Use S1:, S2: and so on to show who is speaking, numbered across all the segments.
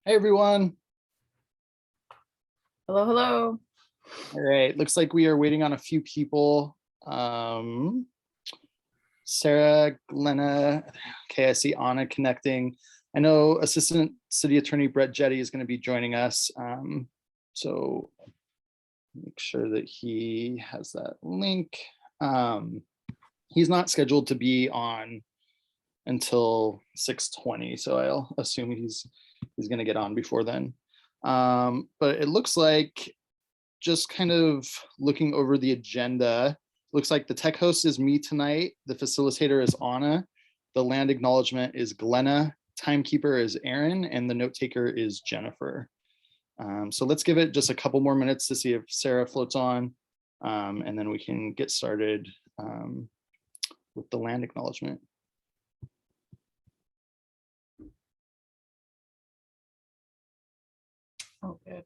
S1: Hey everyone.
S2: Hello, hello.
S1: All right, looks like we are waiting on a few people. Sarah, Glenna, okay, I see Anna connecting. I know Assistant City Attorney Brett Jetty is going to be joining us. So make sure that he has that link. He's not scheduled to be on until 6:20, so I'll assume he's going to get on before then. But it looks like, just kind of looking over the agenda, looks like the tech host is me tonight. The facilitator is Anna. The land acknowledgement is Glenna. Timekeeper is Aaron, and the note taker is Jennifer. So let's give it just a couple more minutes to see if Sarah floats on, and then we can get started with the land acknowledgement.
S2: Oh, good.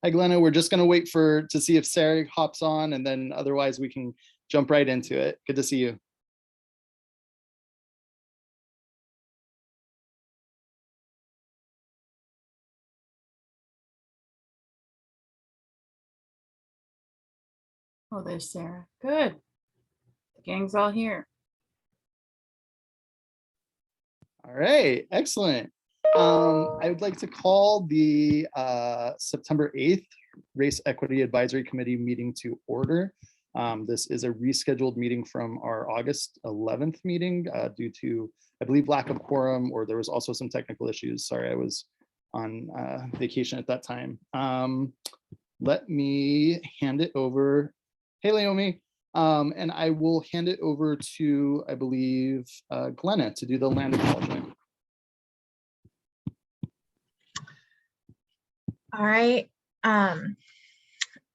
S1: Hi, Glenna. We're just going to wait to see if Sarah hops on, and then otherwise we can jump right into it. Good to see you.
S2: Oh, there's Sarah. Good. The gang's all here.
S1: All right, excellent. I would like to call the September 8th Race Equity Advisory Committee meeting to order. This is a rescheduled meeting from our August 11th meeting due to, I believe, lack of quorum, or there was also some technical issues. Sorry, I was on vacation at that time. Let me hand it over. Hey, Leomi. And I will hand it over to, I believe, Glenna to do the land acknowledgement.
S3: All right.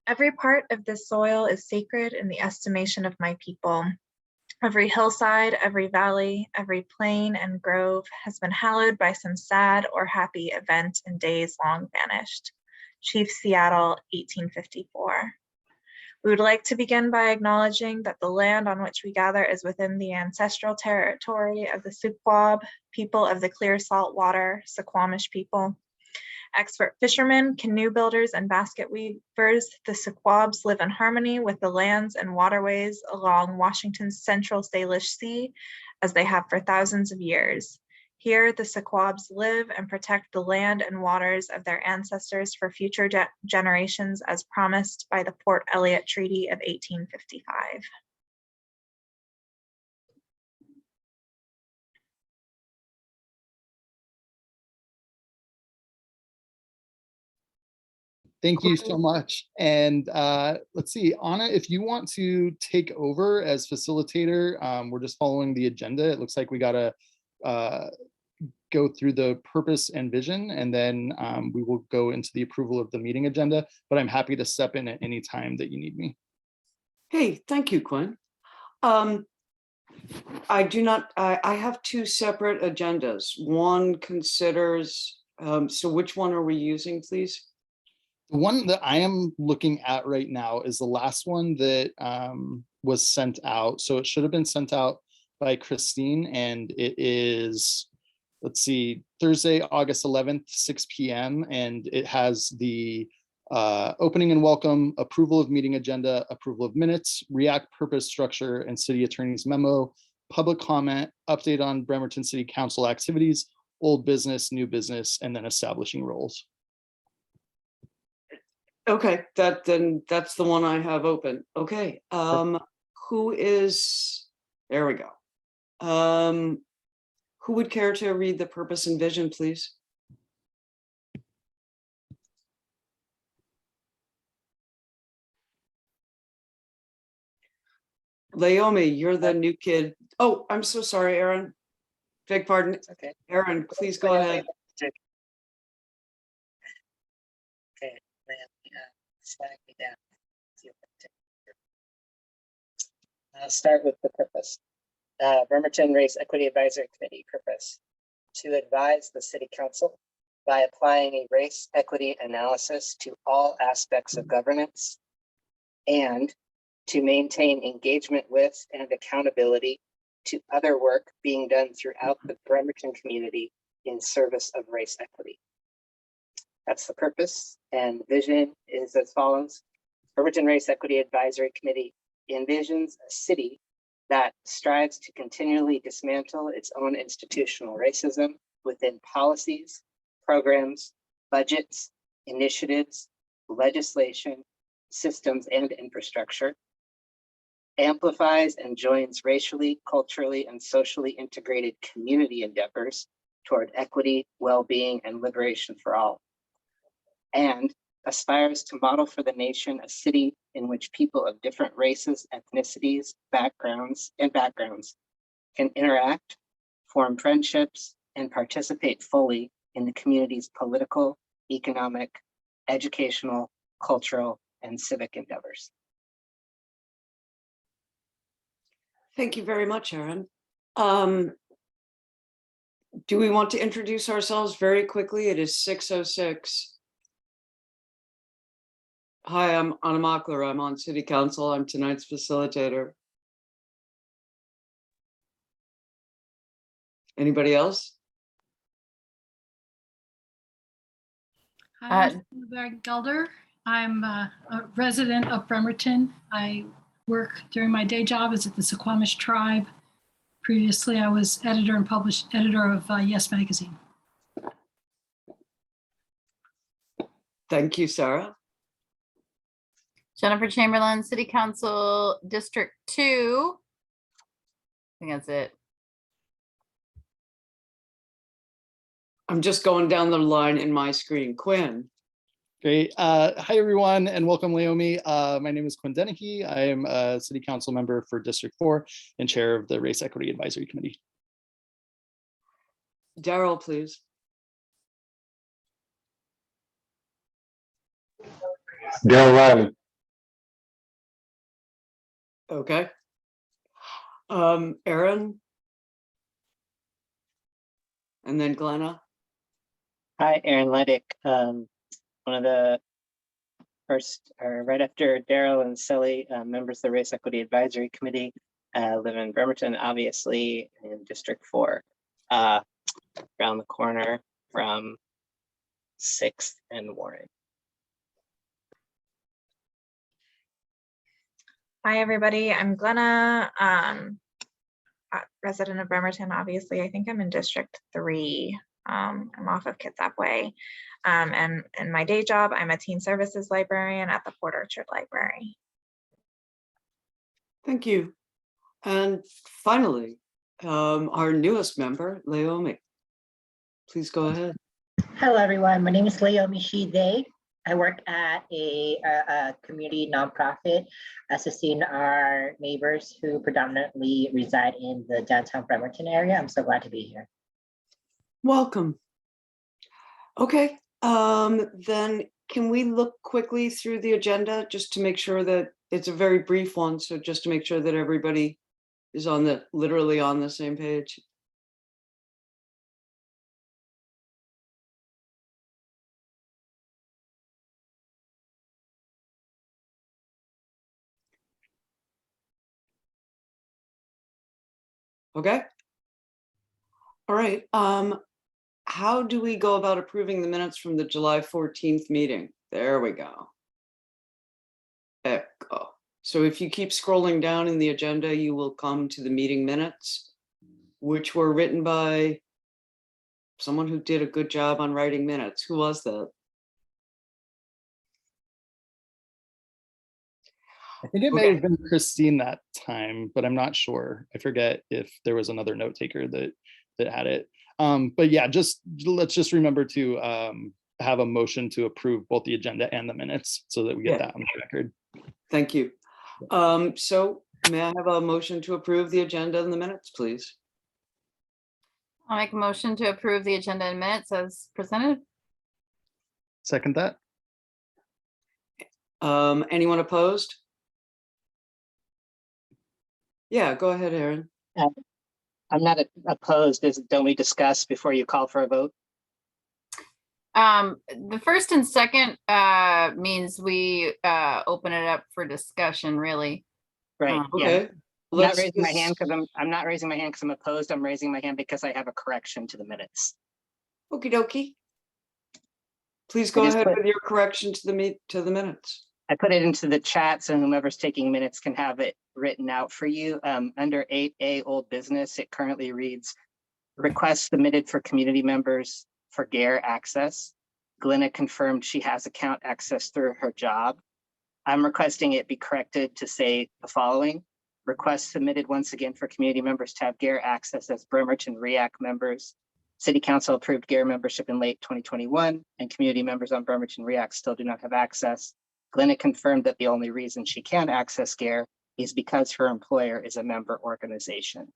S3: Every part of this soil is sacred in the estimation of my people. Every hillside, every valley, every plain and grove has been hallowed by some sad or happy event in days long vanished. Chief Seattle, 1854. We would like to begin by acknowledging that the land on which we gather is within the ancestral territory of the Suquab, people of the clear salt water, Suquamish people. Expert fishermen, canoe builders, and basket weavers, the Suquabs live in harmony with the lands and waterways along Washington's central Salish Sea, as they have for thousands of years. Here, the Suquabs live and protect the land and waters of their ancestors for future generations, as promised by the Port Elliott Treaty of 1855.
S1: Thank you so much. And let's see, Anna, if you want to take over as facilitator, we're just following the agenda. It looks like we got to go through the purpose and vision, and then we will go into the approval of the meeting agenda, but I'm happy to step in at any time that you need me.
S4: Hey, thank you, Quinn. I have two separate agendas. One considers, so which one are we using, please?
S1: The one that I am looking at right now is the last one that was sent out. So it should have been sent out by Christine, and it is, let's see, Thursday, August 11th, 6 p.m. And it has the opening and welcome, approval of meeting agenda, approval of minutes, react purpose structure, and city attorney's memo, public comment, update on Bremerton City Council activities, old business, new business, and then establishing roles.
S4: Okay, then that's the one I have open. Okay, who is, there we go. Who would care to read the purpose and vision, please? Leomi, you're the new kid. Oh, I'm so sorry, Aaron. Beg pardon.
S5: Okay.
S4: Aaron, please go ahead.
S5: Okay, slide me down. I'll start with the purpose. Bremerton Race Equity Advisory Committee purpose: to advise the City Council by applying a race equity analysis to all aspects of governance, and to maintain engagement with and accountability to other work being done throughout the Bremerton community in service of race equity. That's the purpose, and vision is as follows. Bremerton Race Equity Advisory Committee envisions a city that strives to continually dismantle its own institutional racism within policies, programs, budgets, initiatives, legislation, systems, and infrastructure, amplifies and joins racially, culturally, and socially integrated community endeavors toward equity, well-being, and liberation for all, and aspires to model for the nation a city in which people of different races, ethnicities, backgrounds can interact, form friendships, and participate fully in the community's political, economic, educational, cultural, and civic endeavors.
S4: Thank you very much, Aaron. Do we want to introduce ourselves very quickly? It is 6:06. Hi, I'm Anna Mockler. I'm on City Council. I'm tonight's facilitator. Anybody else?
S6: Hi, I'm Silverberg Gelder. I'm a resident of Bremerton. I work during my day job is at the Suquamish Tribe. Previously, I was editor and editor of Yes Magazine.
S4: Thank you, Sarah.
S2: Jennifer Chamberlain, City Council, District 2. I think that's it.
S4: I'm just going down the line in my screen. Quinn.
S1: Great. Hi, everyone, and welcome, Leomi. My name is Quinn Dennehy. I am a City Council member for District 4 and chair of the Race Equity Advisory Committee.
S4: Daryl, please.
S7: Daryl Riley.
S4: Okay. Aaron. And then Glenna.
S5: Hi, Aaron Leddick. One of the first, or right after Daryl and Sully, members of the Race Equity Advisory Committee, live in Bremerton, obviously in District 4, around the corner from 6th and Warren.
S3: Hi, everybody. I'm Glenna, resident of Bremerton. Obviously, I think I'm in District 3. I'm off of Kitsap Way. And in my day job, I'm a teen services librarian at the Port Orchard Library.
S4: Thank you. And finally, our newest member, Leomi. Please go ahead.
S8: Hello, everyone. My name is Leomi Shide. I work at a community nonprofit assisting our neighbors who predominantly reside in the downtown Bremerton area. I'm so glad to be here.
S4: Welcome. Okay, then can we look quickly through the agenda just to make sure that it's a very brief one, so just to make sure that everybody is literally on the same page. Okay. All right. How do we go about approving the minutes from the July 14th meeting? There we go. Echo. So if you keep scrolling down in the agenda, you will come to the meeting minutes, which were written by someone who did a good job on writing minutes. Who was that?
S1: I think it may have been Christine that time, but I'm not sure. I forget if there was another note taker that had it. But yeah, let's just remember to have a motion to approve both the agenda and the minutes so that we get that on the record.
S4: Thank you. So may I have a motion to approve the agenda and the minutes, please?
S2: I'll make a motion to approve the agenda and minutes as presented.
S1: Second that.
S4: Anyone opposed? Yeah, go ahead, Aaron.
S5: I'm not opposed. Don't we discuss before you call for a vote?
S2: The first and second means we open it up for discussion, really.
S5: Right.
S4: Okay.
S5: I'm not
S4: let's
S5: raising my
S4: just-
S5: hand because I'm not raising my hand because I'm opposed. I'm raising my hand because I have a correction to the minutes.
S4: Okie dokie. Please go
S5: just
S4: ahead
S5: put-
S4: with your correction to the minutes.
S5: I put it into the chat so whomever's taking minutes can have it written out for you. Under 8A old business, it currently reads, request submitted for community members for GARE access. Glenna confirmed she has account access through her job. I'm requesting it be corrected to say the following. Request submitted once again for community members to have GARE access as Bremerton REAC members. City Council approved GARE membership in late 2021 and community members on Bremerton REAC still do not have access. Glenna confirmed that the only reason she can access GARE is because her employer is a member organization.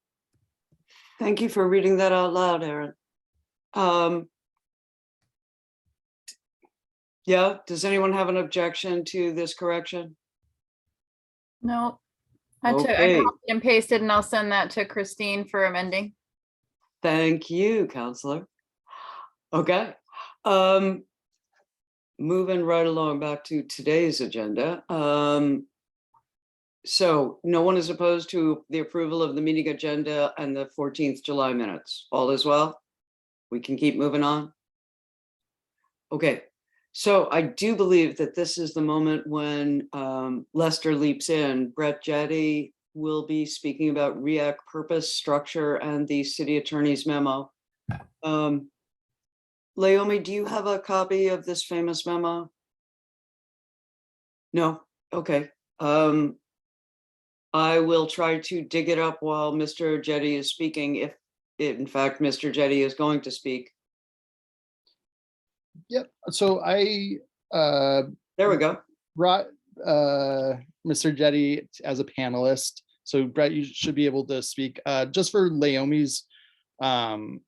S4: Thank you for reading that out loud, Aaron. Yeah, does anyone have an objection to this correction?
S2: No. I
S4: Okay.
S2: copied and pasted and I'll send that to Christine for amending.
S4: Thank you, Counselor. Okay. Moving right along back to today's agenda. So no one is opposed to the approval of the meeting agenda and the 14th July minutes. All is well? We can keep moving on? Okay, so I do believe that this is the moment when Lester leaps in. Brett Jetty will be speaking about REAC purpose, structure, and the city attorney's memo. Laomi, do you have a copy of this famous memo? No? Okay. I will try to dig it up while Mr. Jetty is speaking, if in fact Mr. Jetty is going to speak.
S1: Yep. So I
S4: There we go.
S1: brought Mr. Jetty as a panelist. So Brett, you should be able to speak just for Laomi's and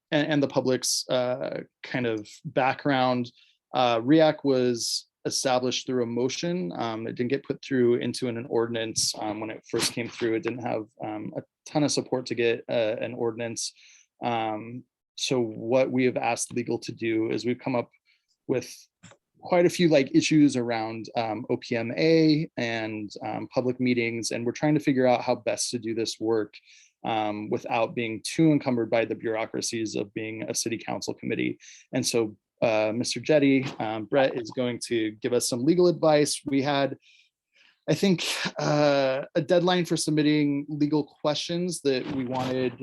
S1: the public's kind of background. REAC was established through a motion. It didn't get put through into an ordinance when it first came through. It didn't have a ton of support to get an ordinance. So what we have asked legal to do is we've come up with quite a few issues around OPMA and public meetings, and we're trying to figure out how best to do this work without being too encumbered by the bureaucracies of being a city council committee. And so Mr. Jetty, Brett is going to give us some legal advice. We had, I think, a deadline for submitting legal questions that we wanted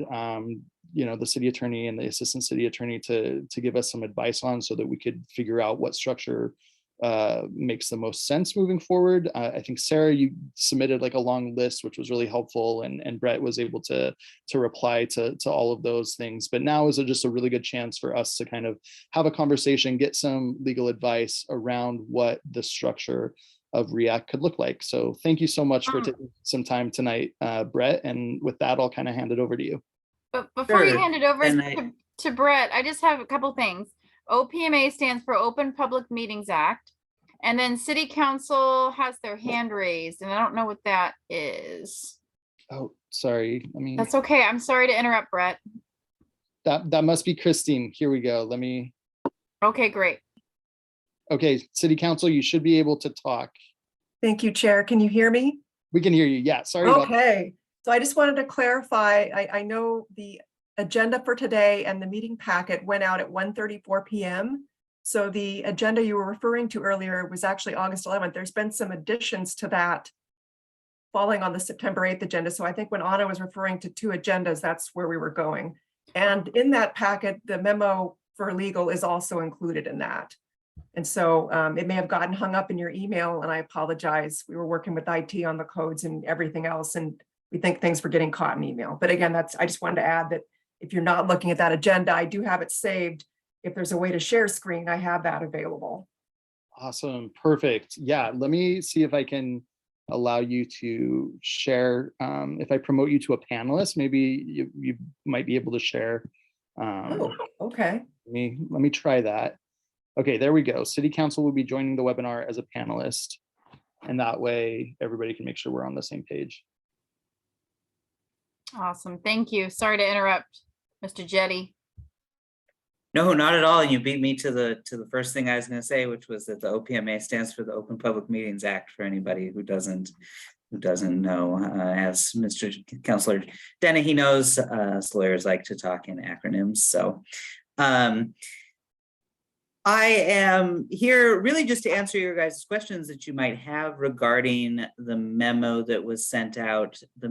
S1: the city attorney and the assistant city attorney to give us some advice on so that we could figure out what structure makes the most sense moving forward. I think Sarah, you submitted a long list, which was really helpful, and Brett was able to reply to all of those things. But now is just a really good chance for us to kind of have a conversation, get some legal advice around what the structure of REAC could look like. So thank you so much for taking some time tonight, Brett. And with that, I'll kind of hand it over to you.
S2: But before you
S9: Sure.
S2: hand it over
S9: And
S2: to Brett, I just have a couple things. OPMA stands for Open Public Meetings Act. And then City Council has their hand raised, and I don't know what that is.
S1: Oh, sorry.
S2: That's okay. I'm sorry to interrupt, Brett.
S1: That must be Christine. Here we go.
S2: Okay, great.
S1: Okay, City Council, you should be able to talk.
S10: Thank you, Chair. Can you hear me?
S1: We can hear you. Yeah, sorry about that.
S10: Okay, so I just wanted to clarify, I know the agenda for today and the meeting packet went out at 1:34 p.m. So the agenda you were referring to earlier was actually August 11th. There's been some additions to that falling on the September 8th agenda. So I think when Anna was referring to two agendas, that's where we were going. And in that packet, the memo for legal is also included in that. And so it may have gotten hung up in your email, and I apologize. We were working with IT on the codes and everything else, and we think things were getting caught in email. But again, I just wanted to add that if you're not looking at that agenda, I do have it saved. If there's a way to share screen, I have that available.
S1: Awesome. Perfect. Yeah, let me see if I can allow you to share. If I promote you to a panelist, maybe you might be able to share.
S10: Oh, okay.
S1: Let me try that. Okay, there we go. City Council will be joining the webinar as a panelist. And that way everybody can make sure we're on the same page.
S2: Awesome. Thank you. Sorry to interrupt, Mr. Jetty.
S9: no, not at all. You beat me to the first thing I was going to say, which was that the OPMA stands for the Open Public Meetings Act, for anybody who doesn't who doesn't know, as Mr. Counselor Dennehy knows, lawyers like to talk in acronyms. So I am here really just to answer your guys' questions that you might have regarding the memo that was sent out. The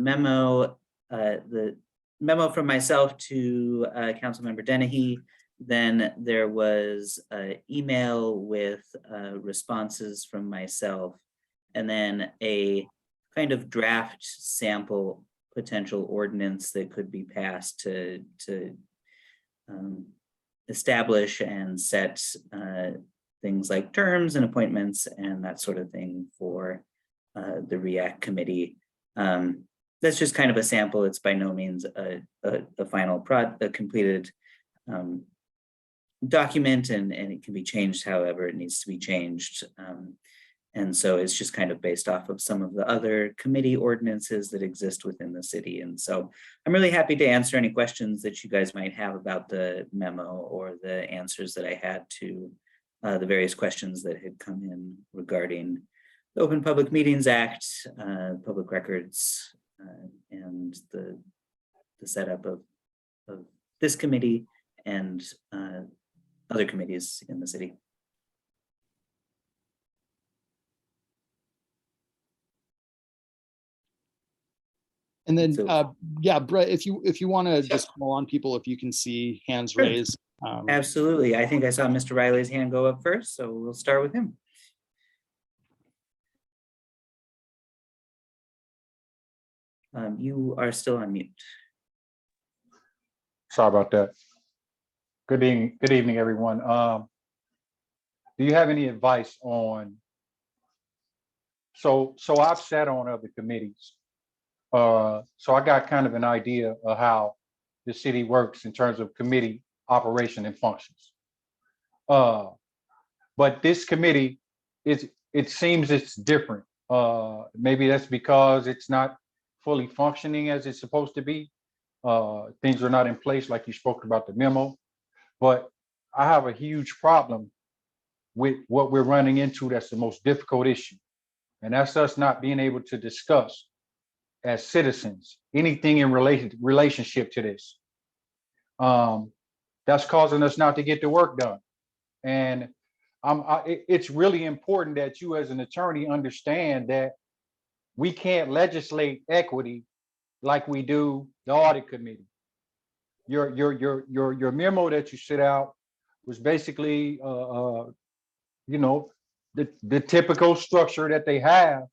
S9: memo from myself to Councilmember Dennehy. Then there was an email with responses from myself, and then a kind of draft sample potential ordinance that could be passed to establish and set things like terms and appointments and that sort of thing for the REACT committee. That's just kind of a sample. It's by no means a final completed document, and it can be changed however it needs to be changed. And so it's just kind of based off of some of the other committee ordinances that exist within the city. And so I'm really happy to answer any questions that you guys might have about the memo or the answers that I had to the various questions that had come in regarding the Open Public Meetings Act, public records, and the setup of this committee and other committees in the city.
S1: And then,
S9: So-
S1: yeah, Brett, if you want to just call on people, if you can see hands
S9: Sure.
S1: raised.
S9: Absolutely. I think I saw Mr. Riley's hand go up first, so we'll start with him. You are still on mute.
S7: Sorry about that. Good evening, everyone. Do you have any advice on, so I've sat on other committees. So I got kind of an idea of how the city works in terms of committee operation and functions. But this committee, it seems it's different. Maybe that's because it's not fully functioning as it's supposed to be. Things are not in place like you spoke about the memo. But I have a huge problem with what we're running into. That's the most difficult issue. And that's us not being able to discuss as citizens anything in relationship to this. That's causing us not to get the work done. And it's really important that you as an attorney understand that we can't legislate equity like we do the audit committee. Your memo that you set out was basically you know, the typical structure that they have.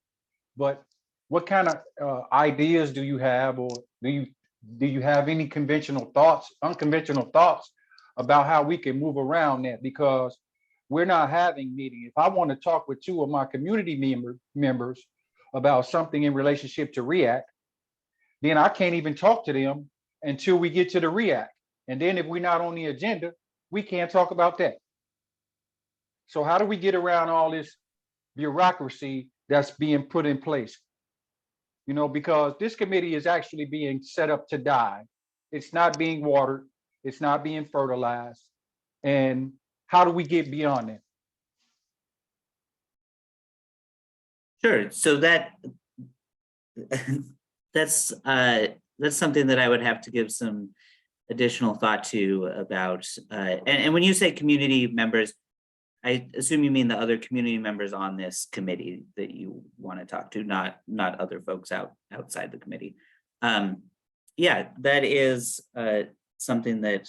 S7: But what kind of ideas do you have, or do you have any unconventional thoughts about how we can move around that? Because we're not having meetings. If I want to talk with two of my community members about something in relationship to REACT, then I can't even talk to them until we get to the REACT. And then if we're not on the agenda, we can't talk about that. So how do we get around all this bureaucracy that's being put in place? You know, because this committee is actually being set up to die. It's not being watered. It's not being fertilized. And how do we get beyond that?
S9: Sure. So that's something that I would have to give some additional thought to about. And when you say community members, I assume you mean the other community members on this committee that you want to talk to, not other folks outside the committee. Yeah, that is something that,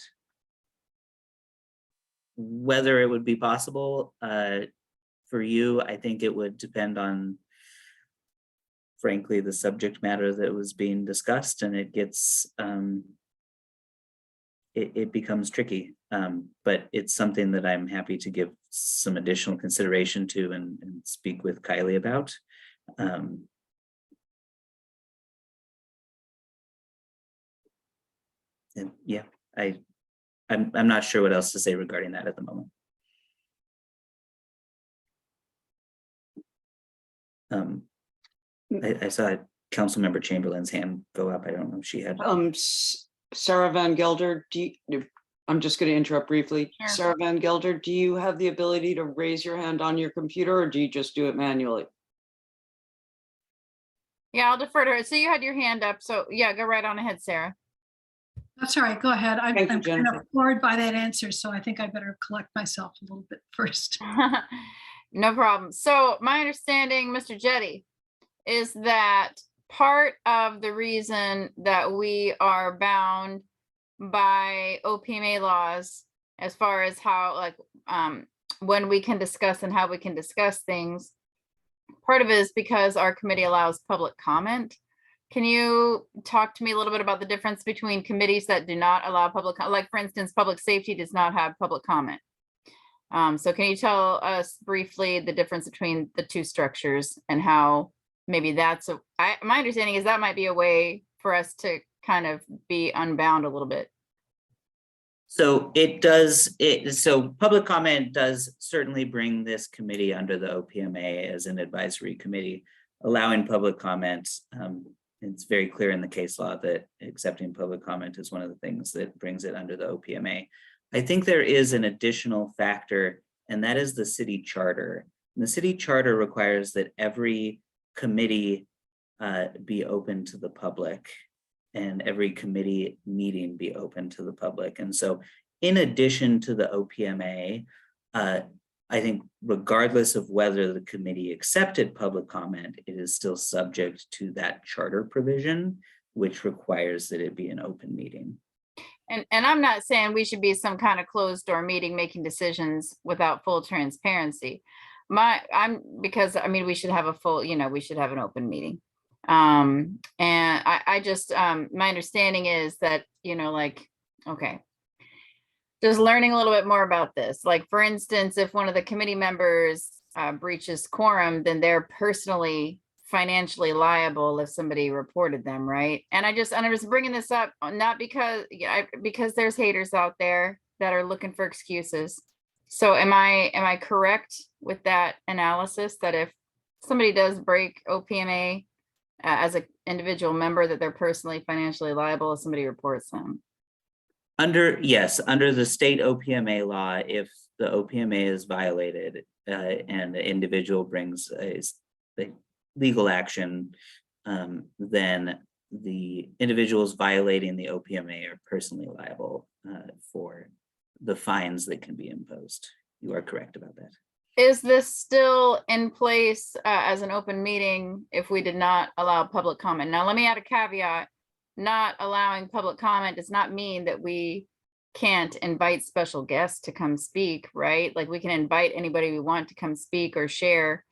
S9: whether it would be possible for you, I think it would depend on, frankly, the subject matter that was being discussed, and it gets it becomes tricky. But it's something that I'm happy to give some additional consideration to and speak with Kylie about. And yeah, I'm not sure what else to say regarding that at the moment. I saw Councilmember Chamberlain's hand go up. I don't know if she had.
S4: Sarah Van Gelder, I'm just going to interrupt briefly.
S2: Sure.
S4: Sarah Van Gelder, do you have the ability to raise your hand on your computer, or do you just do it manually?
S2: Yeah, I'll defer to her. So you had your hand up. So yeah, go right on ahead, Sarah.
S6: That's all right, go ahead. I'm
S4: Thank you,
S6: I'm kind of
S4: Jennifer.
S6: floored by that answer, so I think I better collect myself a little bit first.
S2: No problem. So my understanding, Mr. Jetty, is that part of the reason that we are bound by OPMA laws as far as how, like, when we can discuss and how we can discuss things, part of it is because our committee allows public comment. Can you talk to me a little bit about the difference between committees that do not allow public, like for instance, public safety does not have public comment? So can you tell us briefly the difference between the two structures and how maybe that's my understanding is that might be a way for us to kind of be unbound a little bit.
S9: So so public comment does certainly bring this committee under the OPMA as an advisory committee, allowing public comments. It's very clear in the case law that accepting public comment is one of the things that brings it under the OPMA. I think there is an additional factor, and that is the city charter. And the city charter requires that every committee be open to the public and every committee meeting be open to the public. And so in addition to the OPMA, I think regardless of whether the committee accepted public comment, it is still subject to that charter provision, which requires that it be an open meeting.
S2: And I'm not saying we should be some kind of closed door meeting making decisions without full transparency. Because I mean, we should have a full, we should have an open meeting. And I just, my understanding is that, okay. Just learning a little bit more about this. Like, for instance, if one of the committee members breaches quorum, then they're personally financially liable if somebody reported them, right? And I'm just bringing this up, not because there's haters out there that are looking for excuses. So am I correct with that analysis that if somebody does break OPMA as an individual member, that they're personally financially liable if somebody reports them?
S9: Under the state OPMA law, if the OPMA is violated and the individual brings a legal action, then the individuals violating the OPMA are personally liable for the fines that can be imposed. You are correct about that.
S2: Is this still in place as an open meeting if we did not allow public comment? Now, let me add a caveat. Not allowing public comment does not mean that we can't invite special guests to come speak, right? Like, we can invite anybody we want to come speak or share.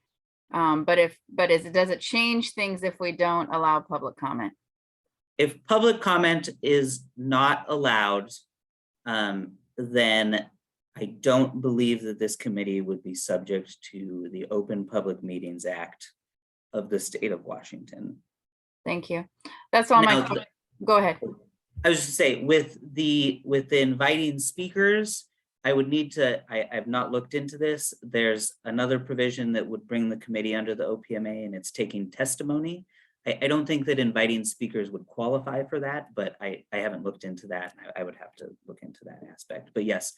S2: Does it change things if we don't allow public comment?
S9: If public comment is not allowed, then I don't believe that this committee would be subject to the Open Public Meetings Act of the state of Washington.
S2: Thank you. That's all
S9: Now,
S2: go ahead.
S9: I was just say with the inviting speakers, I would need to, I've not looked into this. There's another provision that would bring the committee under the OPMA, and it's taking testimony. I don't think that inviting speakers would qualify for that, but I haven't looked into that. I would have to look into that aspect. But yes,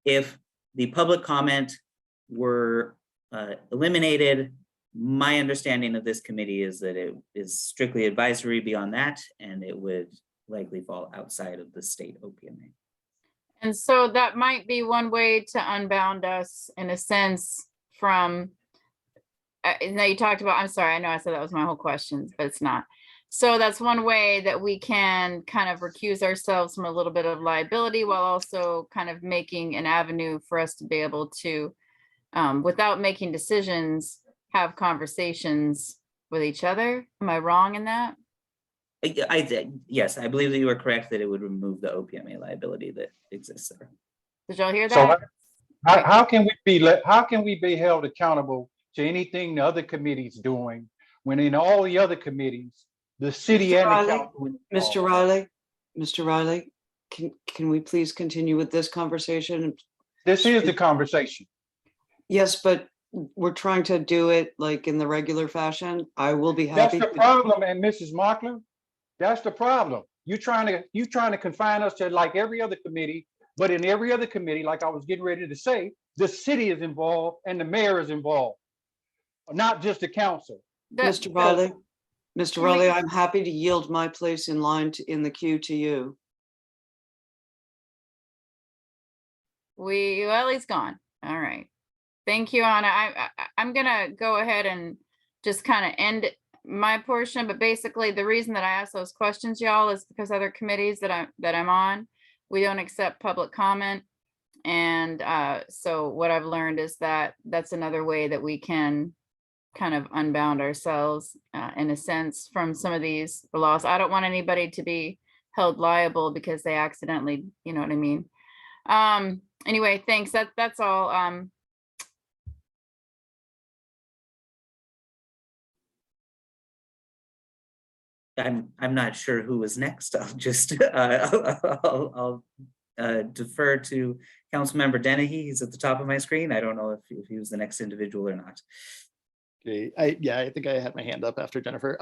S9: if the public comment were eliminated, my understanding of this committee is that it is strictly advisory beyond that, and it would likely fall outside of the state OPMA.
S2: And so that might be one way to unbound us in a sense from, now you talked about, I'm sorry, I know I said that was my whole question, but it's not. So that's one way that we can kind of recuse ourselves from a little bit of liability while also kind of making an avenue for us to be able to, without making decisions, have conversations with each other. Am I wrong in that?
S9: Yes, I believe that you are correct that it would remove the OPMA liability that exists there.
S2: Did y'all hear that?
S7: So how can we be held accountable to anything the other committee's doing when in all the other committees, the city
S4: Mr.
S7: and
S4: Riley,
S7: the council?
S4: Mr. Riley, can we please continue with this conversation?
S7: This is the conversation.
S4: Yes, but we're trying to do it like in the regular fashion. I will be happy.
S7: That's the problem, and Mrs. Mockler, that's the problem. You're trying to confine us to like every other committee, but in every other committee, like I was getting ready to say, the city is involved and the mayor is involved, not just the council.
S4: Mr. Riley, Mr.
S2: Can we-
S4: Rowley, I'm happy to yield my place in line in the queue to you.
S2: Well, he's gone. All right. Thank you, Anna. I'm gonna go ahead and just kind of end my portion, but basically the reason that I ask those questions, y'all, is because other committees that I'm on, we don't accept public comment. And so what I've learned is that that's another way that we can kind of unbound ourselves in a sense from some of these laws. I don't want anybody to be held liable because they accidentally, you know what I mean? Anyway, thanks. That's all.
S9: I'm not sure who was next. I'll just I'll defer to Councilmember Dennehy. He's at the top of my screen. I don't know if he was the next individual or not.
S1: Okay, I think I had my hand up after Jennifer.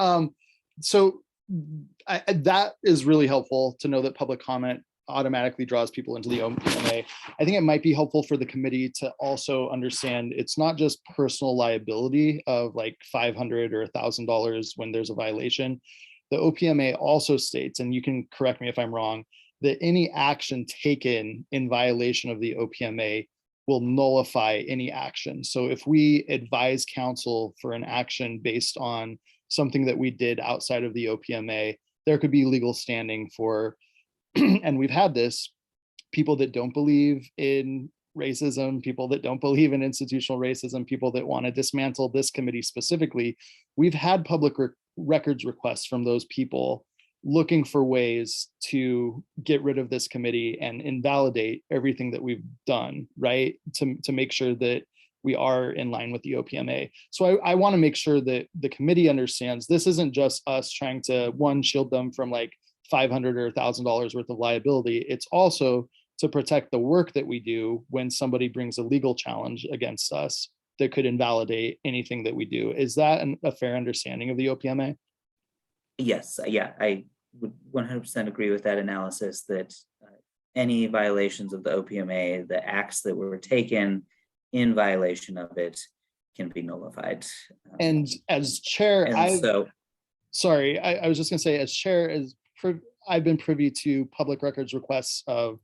S1: So that is really helpful to know that public comment automatically draws people into the OPMA. I think it might be helpful for the committee to also understand it's not just personal liability of like $500 or $1,000 when there's a violation. The OPMA also states, and you can correct me if I'm wrong, that any action taken in violation of the OPMA will nullify any action. So if we advise council for an action based on something that we did outside of the OPMA, there could be legal standing for, and we've had this, people that don't believe in racism, people that don't believe in institutional racism, people that want to dismantle this committee specifically. We've had public records requests from those people looking for ways to get rid of this committee and invalidate everything that we've done, right? To make sure that we are in line with the OPMA. So I want to make sure that the committee understands this isn't just us trying to, one, shield them from like $500 or $1,000 worth of liability. It's also to protect the work that we do when somebody brings a legal challenge against us that could invalidate anything that we do. Is that a fair understanding of the OPMA?
S9: Yes, yeah, I would 100% agree with that analysis that any violations of the OPMA, the acts that were taken in violation of it can be nullified.
S1: And as chair,
S9: sorry,
S1: I was just gonna say, as chair, I've been privy to public records requests of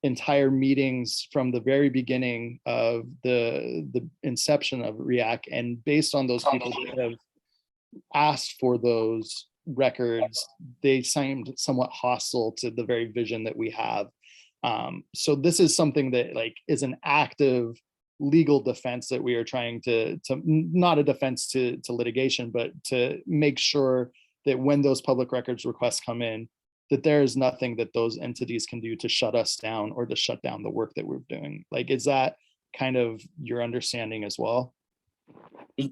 S1: entire meetings from the very beginning of the inception of REAC, and based on those people that have asked for those records, they seemed somewhat hostile to the very vision that we have. So this is something that like is an active legal defense that we are trying to not a defense to litigation, but to make sure that when those public records requests come in, that there is nothing that those entities can do to shut us down or to shut down the work that we're doing. Like, is that kind of your understanding as well?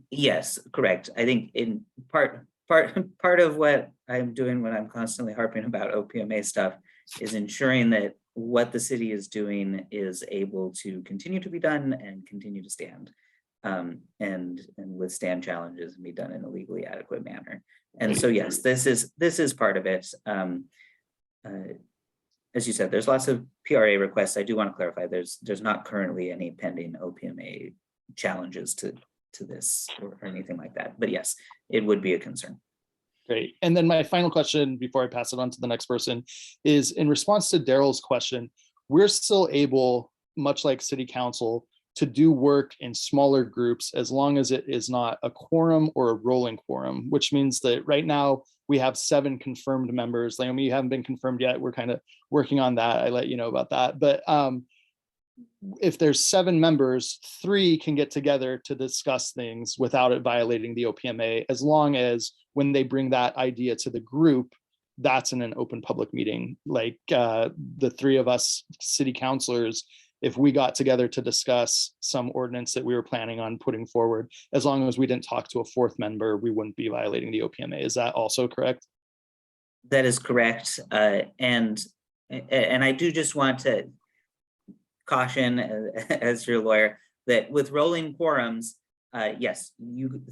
S9: Yes, correct. I think in part of what I'm doing when I'm constantly harping about OPMA stuff is ensuring that what the city is doing is able to continue to be done and continue to stand and withstand challenges and be done in a legally adequate manner. And so yes, this is part of it. As you said, there's lots of PRA requests. I do want to clarify there's not currently any pending OPMA challenges to this or anything like that. But yes, it would be a concern.
S1: Great. And then my final question before I pass it on to the next person is in response to Daryl's question, we're still able, much like city council, to do work in smaller groups as long as it is not a quorum or a rolling quorum, which means that right now we have 7 confirmed members. Naomi, you haven't been confirmed yet. We're kind of working on that. I let you know about that. But if there's 7 members, 3 can get together to discuss things without it violating the OPMA, as long as when they bring that idea to the group, that's in an open public meeting. Like the 3 of us city councilors, if we got together to discuss some ordinance that we were planning on putting forward, as long as we didn't talk to a 4th member, we wouldn't be violating the OPMA. Is that also correct?
S9: That is correct. And I do just want to caution as your lawyer that with rolling quorums, yes,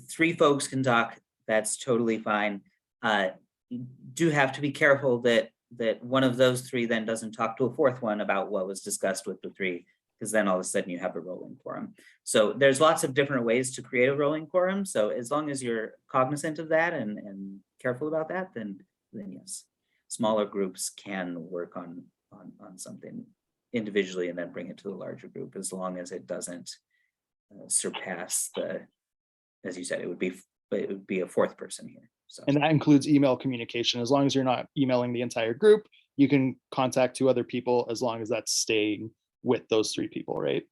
S9: 3 folks can talk. That's totally fine. You do have to be careful that one of those 3 then doesn't talk to a 4th one about what was discussed with the 3, because then all of a sudden you have a rolling quorum. So there's lots of different ways to create a rolling quorum. So as long as you're cognizant of that and careful about that, then yes, smaller groups can work on something individually and then bring it to the larger group, as long as it doesn't surpass the, as you said, it would be a fourth person here. So.
S1: And that includes email communication. As long as you're not emailing the entire group, you can contact 2 other people as long as that's staying with those 3 people, right?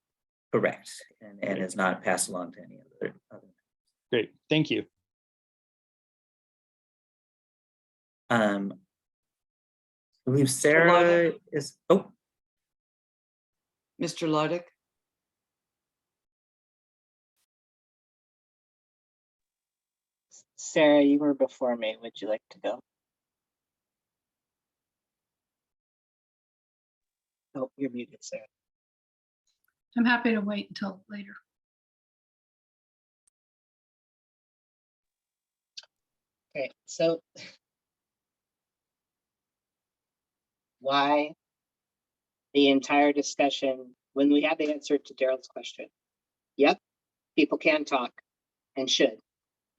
S9: Correct, and is not passed along to any other.
S1: Great, thank you.
S9: I believe Sarah is, oh.
S4: Mr. Lydic?
S5: Sarah, you were before me. Would you like to go? Oh, you're muted, Sarah.
S6: I'm happy to wait until later.
S5: Okay, so why the entire discussion when we had the answer to Daryl's question? Yep, people can talk and should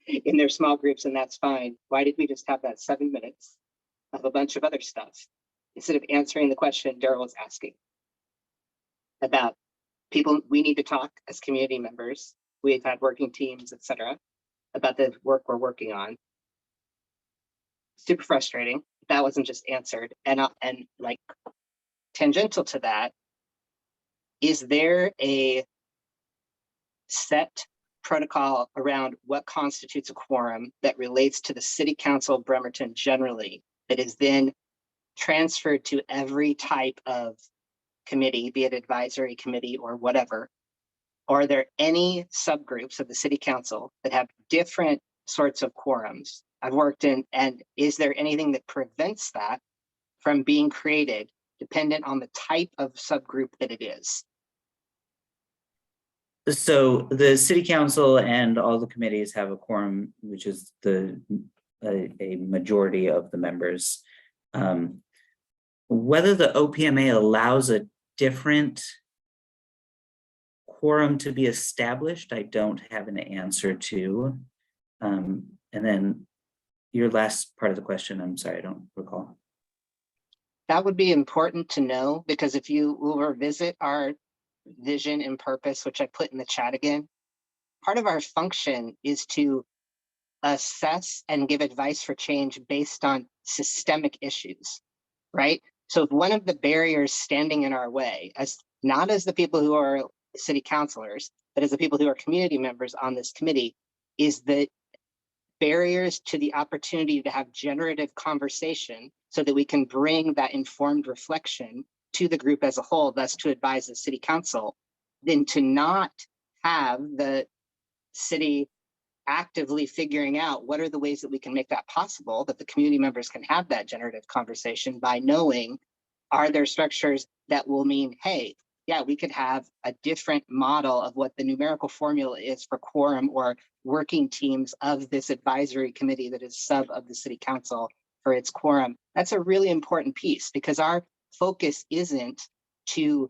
S5: in their small groups, and that's fine. Why did we just have that 7 minutes of a bunch of other stuff instead of answering the question Daryl was asking about people? We need to talk as community members. We've had working teams, etc., about the work we're working on. Super frustrating. That wasn't just answered. And like tangential to that, is there a set protocol around what constitutes a quorum that relates to the City Council of Bremerton generally, that is then transferred to every type of committee, be it advisory committee or whatever? Or are there any subgroups of the City Council that have different sorts of quorums? I've worked in, and is there anything that prevents that from being created dependent on the type of subgroup that it is?
S9: So the city council and all the committees have a quorum, which is a majority of the members. Whether the OPMA allows a different quorum to be established, I don't have an answer to. And then your last part of the question, I'm sorry, I don't recall.
S5: That would be important to know, because if you will revisit our vision and purpose, which I put in the chat again, part of our function is to assess and give advice for change based on systemic issues, right? So if one of the barriers standing in our way, as not as the people who are city councilors, but as the people who are community members on this committee, is the barriers to the opportunity to have generative conversation so that we can bring that informed reflection to the group as a whole, thus to advise the city council, then to not have the city actively figuring out what are the ways that we can make that possible, that the community members can have that generative conversation by knowing, are there structures that will mean, hey, yeah, we could have a different model of what the numerical formula is for quorum or working teams of this advisory committee that is sub of the city council for its quorum. That's a really important piece, because our focus isn't to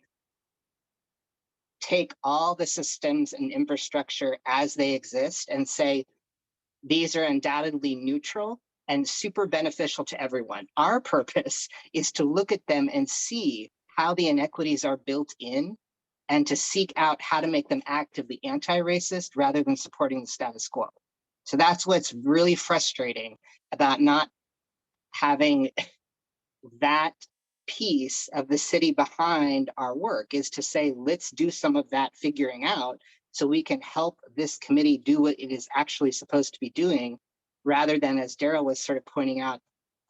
S5: take all the systems and infrastructure as they exist and say, these are undoubtedly neutral and super beneficial to everyone. Our purpose is to look at them and see how the inequities are built in, and to seek out how to make them actively anti-racist rather than supporting the status quo. So that's what's really frustrating about not having that piece of the city behind our work, is to say, let's do some of that figuring out so we can help this committee do what it is actually supposed to be doing, rather than, as Daryl was sort of pointing out,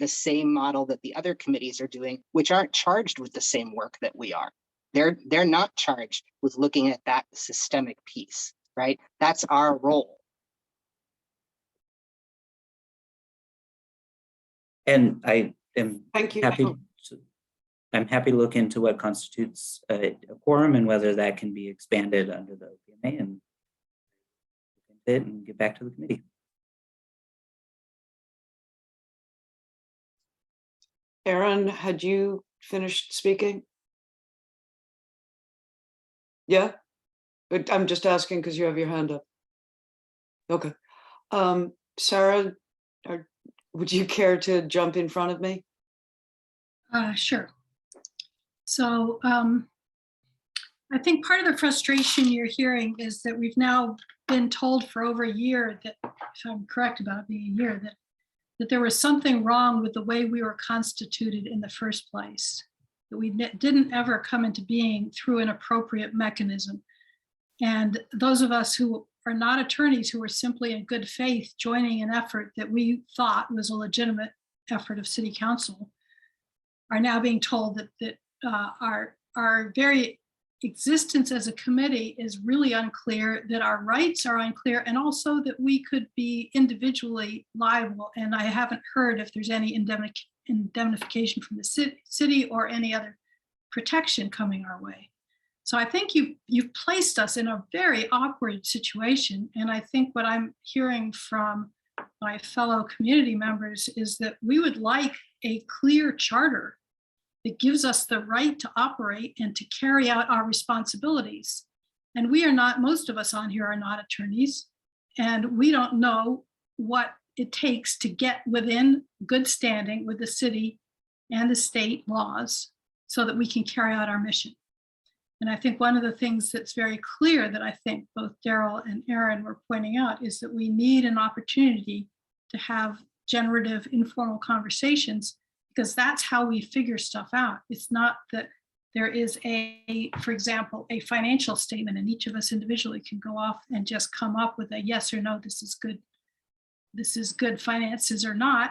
S5: the same model that the other committees are doing, which aren't charged with the same work that we are. They're not charged with looking at that systemic piece, right? That's our role.
S9: And I am
S4: Thank you.
S9: I'm happy to look into what constitutes a quorum and whether that can be expanded under the OPMA, and get back to the committee.
S4: Aaron, had you finished speaking? Yeah, but I'm just asking because you have your hand up. Okay. Sarah, would you care to jump in front of me?
S6: Sure. So I think part of the frustration you're hearing is that we've now been told for over a year that, if I'm correct about it being a year, that there was something wrong with the way we were constituted in the first place, that we didn't ever come into being through an appropriate mechanism. And those of us who are not attorneys, who were simply in good faith joining an effort that we thought was a legitimate effort of city council, are now being told that our very existence as a committee is really unclear, that our rights are unclear, and also that we could be individually liable. And I haven't heard if there's any indemnification from the city or any other protection coming our way. So I think you've placed us in a very awkward situation. And I think what I'm hearing from my fellow community members is that we would like a clear charter that gives us the right to operate and to carry out our responsibilities. And we are not, most of us on here are not attorneys, and we don't know what it takes to get within good standing with the city and the state laws so that we can carry out our mission. And I think one of the things that's very clear that I think both Daryl and Aaron were pointing out is that we need an opportunity to have generative, informal conversations, because that's how we figure stuff out. It's not that there is for example, a financial statement and each of us individually can go off and just come up with a yes or no, this is good finances or not.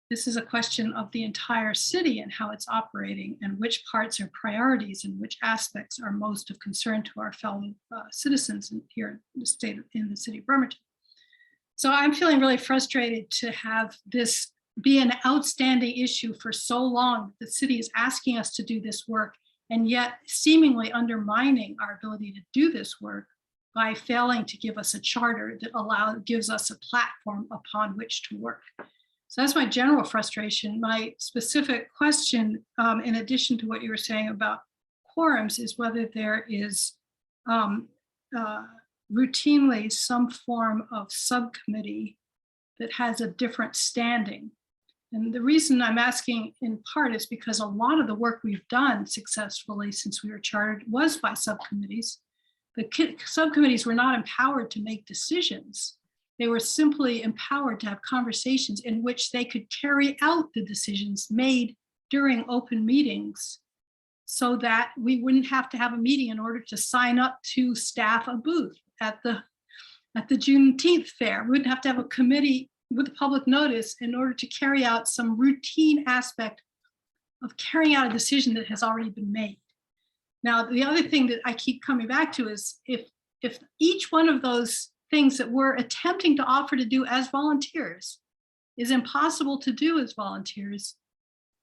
S6: This is a question of the entire city and how it's operating and which parts are priorities and which aspects are most of concern to our fellow citizens here in the city of Bremerton. So I'm feeling really frustrated to have this be an outstanding issue for so long. The city is asking us to do this work and yet seemingly undermining our ability to do this work by failing to give us a charter that gives us a platform upon which to work. So that's my general frustration. My specific question, in addition to what you were saying about quorums, is whether there is routinely some form of subcommittee that has a different standing. And the reason I'm asking in part is because a lot of the work we've done successfully since we were chartered was by subcommittees. The subcommittees were not empowered to make decisions. They were simply empowered to have conversations in which they could carry out the decisions made during open meetings so that we wouldn't have to have a meeting in order to sign up to staff a booth at the Juneteenth fair. We wouldn't have to have a committee with public notice in order to carry out some routine aspect of carrying out a decision that has already been made. Now, the other thing that I keep coming back to is if each one of those things that we're attempting to offer to do as volunteers is impossible to do as volunteers,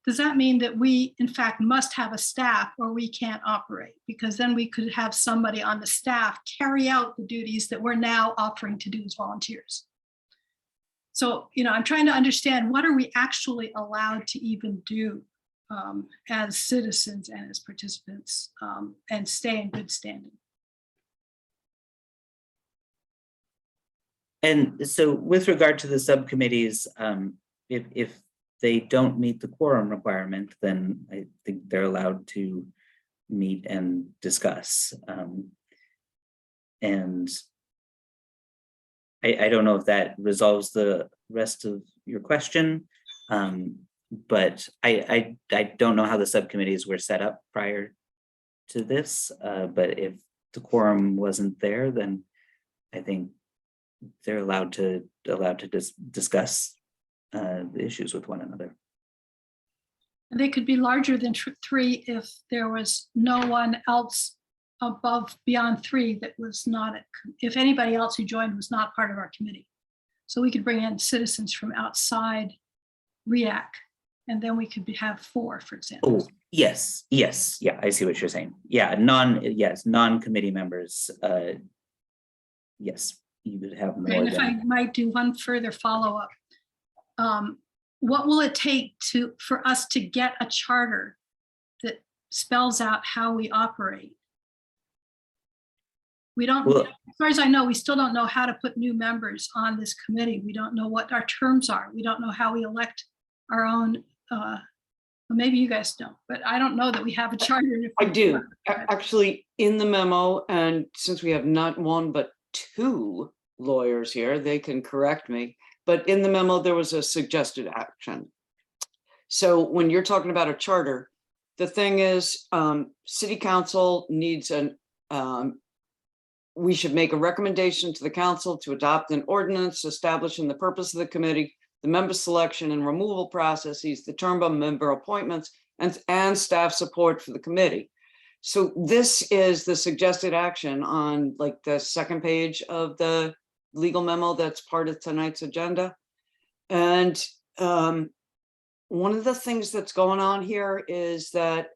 S6: does that mean that we in fact must have a staff or we can't operate? Because then we could have somebody on the staff carry out the duties that we're now offering to do as volunteers. So, I'm trying to understand, what are we actually allowed to even do as citizens and as participants and stay in good standing?
S9: And so with regard to the subcommittees, if they don't meet the quorum requirement, then I think they're allowed to meet and discuss. And I don't know if that resolves the rest of your question, but I don't know how the subcommittees were set up prior to this, but if the quorum wasn't there, then I think they're allowed to discuss the issues with one another.
S6: They could be larger than 3 if there was no one else beyond 3 that was not, if anybody else who joined was not part of our committee. So we could bring in citizens from outside REAC, and then we could have 4, for example.
S9: Oh, yes, yeah, I see what you're saying. Yeah, non-committee members, yes, you would have more.
S6: And if I might do one further follow-up, what will it take for us to get a charter that spells out how we operate? We don't,
S9: Well-
S6: as far as I know, we still don't know how to put new members on this committee. We don't know what our terms are. We don't know how we elect our own, well, maybe you guys know, but I don't know that we have a charter.
S4: I do. Actually, in the memo, and since we have not one but two lawyers here, they can correct me. But in the memo, there was a suggested action. So when you're talking about a charter, the thing is, city council needs we should make a recommendation to the council to adopt an ordinance establishing the purpose of the committee, the member selection and removal processes, the term of member appointments, and staff support for the committee. So this is the suggested action on like the second page of the legal memo that's part of tonight's agenda. And one of the things that's going on here is that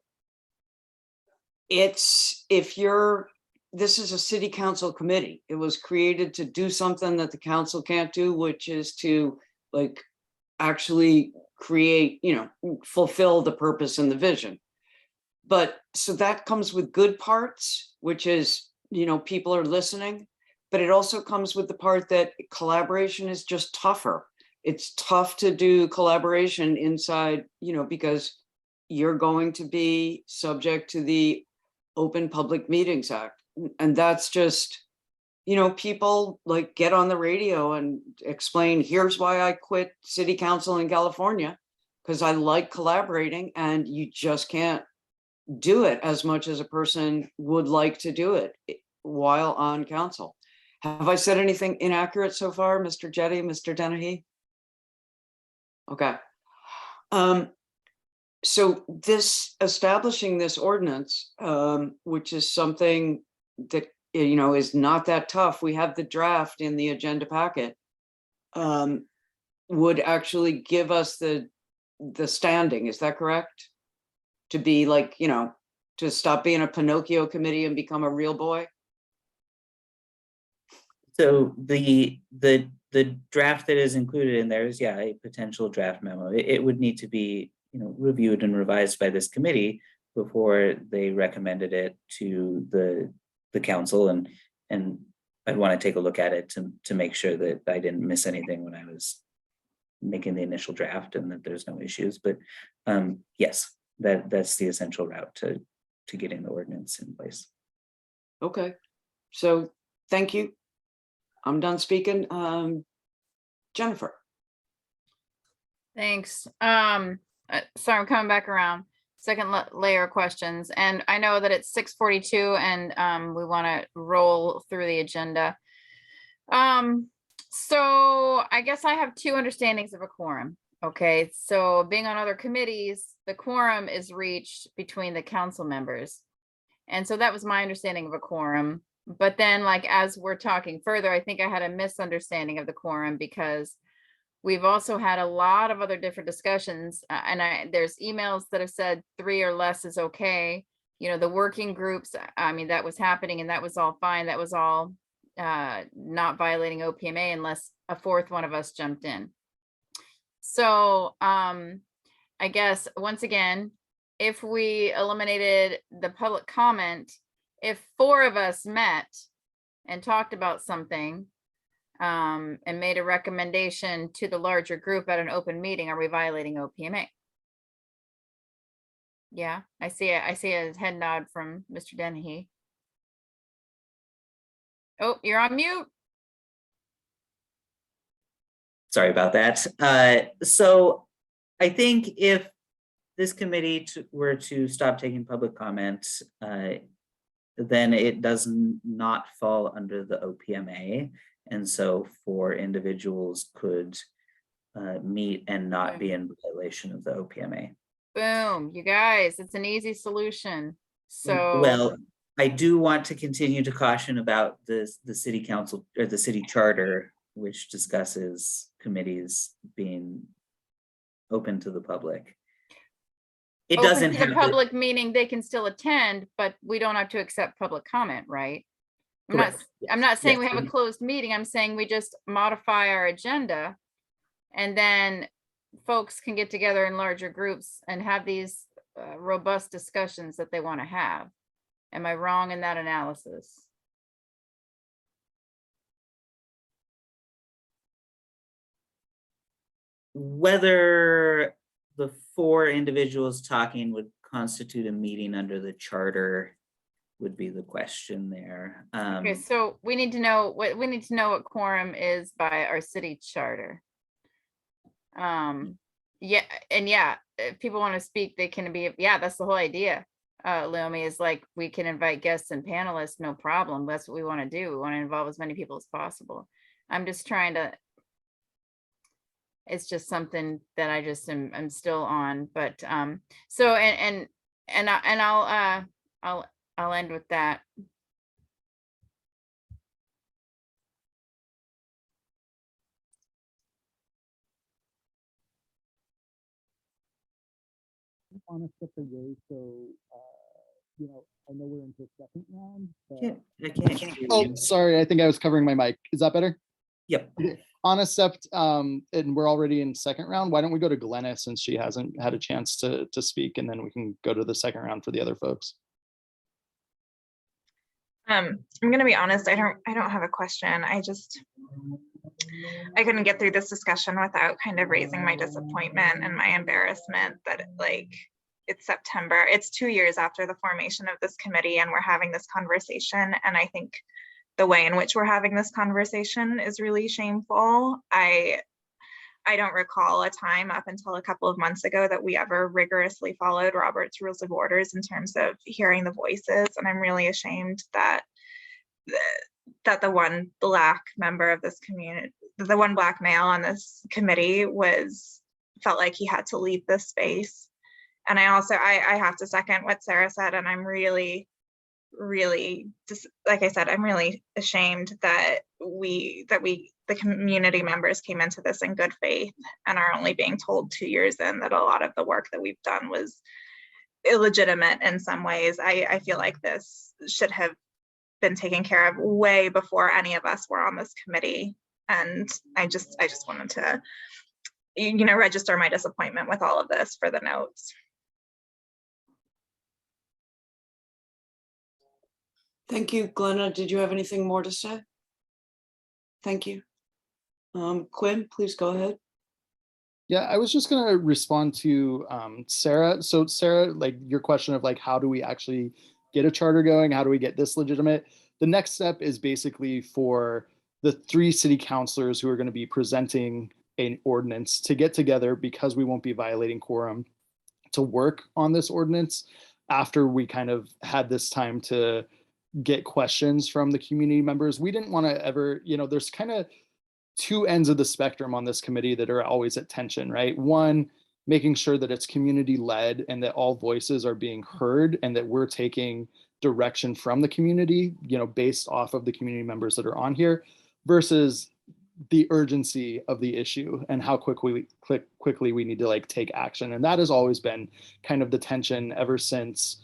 S4: this is a city council committee. It was created to do something that the council can't do, which is to like actually create, fulfill the purpose and the vision. But so that comes with good parts, which is, people are listening, but it also comes with the part that collaboration is just tougher. It's tough to do collaboration inside, because you're going to be subject to the Open Public Meetings Act. And that's just, people like get on the radio and explain, here's why I quit city council in California, because I like collaborating, and you just can't do it as much as a person would like to do it while on council. Have I said anything inaccurate so far, Mr. Jetty, Mr. Dennehy? Okay. So establishing this ordinance, which is something that, is not that tough. We have the draft in the agenda packet, would actually give us the standing. Is that correct? To be like, to stop being a Pinocchio committee and become a real boy?
S9: So the draft that is included in there is, a potential draft memo. It would need to be, reviewed and revised by this committee before they recommended it to the council, and I'd want to take a look at it to make sure that I didn't miss anything when I was making the initial draft and that there's no issues. But yes, that's the essential route to getting the ordinance in place.
S4: Okay, so thank you. I'm done speaking. Jennifer.
S2: Thanks. Sorry, I'm coming back around. Second layer of questions. And I know that it's 6:42 and we want to roll through the agenda. So I guess I have two understandings of a quorum. Okay, so being on other committees, the quorum is reached between the council members. And so that was my understanding of a quorum. But then, like, as we're talking further, I think I had a misunderstanding of the quorum, because we've also had a lot of other different discussions, and there's emails that have said 3 or less is okay. The working groups, I mean, that was happening and that was all fine. That was all not violating OPMA unless a fourth one of us jumped in. So I guess, once again, if we eliminated the public comment, if 4 of us met and talked about something, and made a recommendation to the larger group at an open meeting, are we violating OPMA? Yeah, I see it. I see a head nod from Mr. Dennehy. Oh, you're on mute.
S9: Sorry about that. So I think if this committee were to stop taking public comments, then it does not fall under the OPMA. And so 4 individuals could meet and not be in violation of the OPMA.
S2: Boom, you guys, it's an easy solution. So,
S9: well, I do want to continue to caution about the city council or the city charter, which discusses committees being open to the public. It
S2: open
S9: doesn't
S2: to
S9: have
S2: the public, meaning they can still attend, but we don't have to accept public comment, right?
S9: Correct.
S2: I'm not saying
S9: Yes.
S2: we have a closed meeting. I'm saying we just modify our agenda, and then folks can get together in larger groups and have these robust discussions that they want to have. Am I wrong in that analysis?
S9: whether the 4 individuals talking would constitute a meeting under the charter would be the question there.
S2: Okay, so we need to know what quorum is by our city charter. Yeah, and yeah, if people want to speak, they can be, yeah, that's the whole idea. Leomi, is like, we can invite guests and panelists, no problem. That's what we want to do. We want to involve as many people as possible. I'm just trying to, it's just something that I just I'm still on, but so I'll end with that.
S1: On a separate way, so I know we're into second round.
S9: I can't hear
S1: Oh,
S9: you.
S1: sorry, I think I was covering my mic. Is that better?
S9: Yep.
S1: On a sept, and we're already in second round. Why don't we go to Glenna since she hasn't had a chance to speak, and then we can go to the second round for the other folks.
S3: I'm gonna be honest, I don't have a question. I couldn't get through this discussion without kind of raising my disappointment and my embarrassment that it's September. It's 2 years after the formation of this committee and we're having this conversation. And I think the way in which we're having this conversation is really shameful. I don't recall a time up until a couple of months ago that we ever rigorously followed Robert's Rules of Orders in terms of hearing the voices. And I'm really ashamed that the one Black member of this community, the one Black male on this committee felt like he had to leave this space. And I also, I have to second what Sarah said, and I'm really, just like I said, I'm really ashamed that the community members came into this in good faith and are only being told 2 years in that a lot of the work that we've done was illegitimate in some ways. I feel like this should have been taken care of way before any of us were on this committee. And I just wanted to, register my disappointment with all of this for the notes.
S4: Thank you, Glenna. Did you have anything more to say? Thank you. Quinn, please go ahead.
S1: Yeah, I was just gonna respond to Sarah. So Sarah, like your question of like, how do we actually get a charter going? How do we get this legitimate? The next step is basically for the 3 city councilors who are going to be presenting an ordinance to get together, because we won't be violating quorum, to work on this ordinance after we kind of had this time to get questions from the community members. We didn't want to ever, there's kind of 2 ends of the spectrum on this committee that are always at tension, right? One, making sure that it's community led and that all voices are being heard and that we're taking direction from the community, based off of the community members that are on here, versus the urgency of the issue and how quickly we need to take action. And that has always been kind of the tension ever since,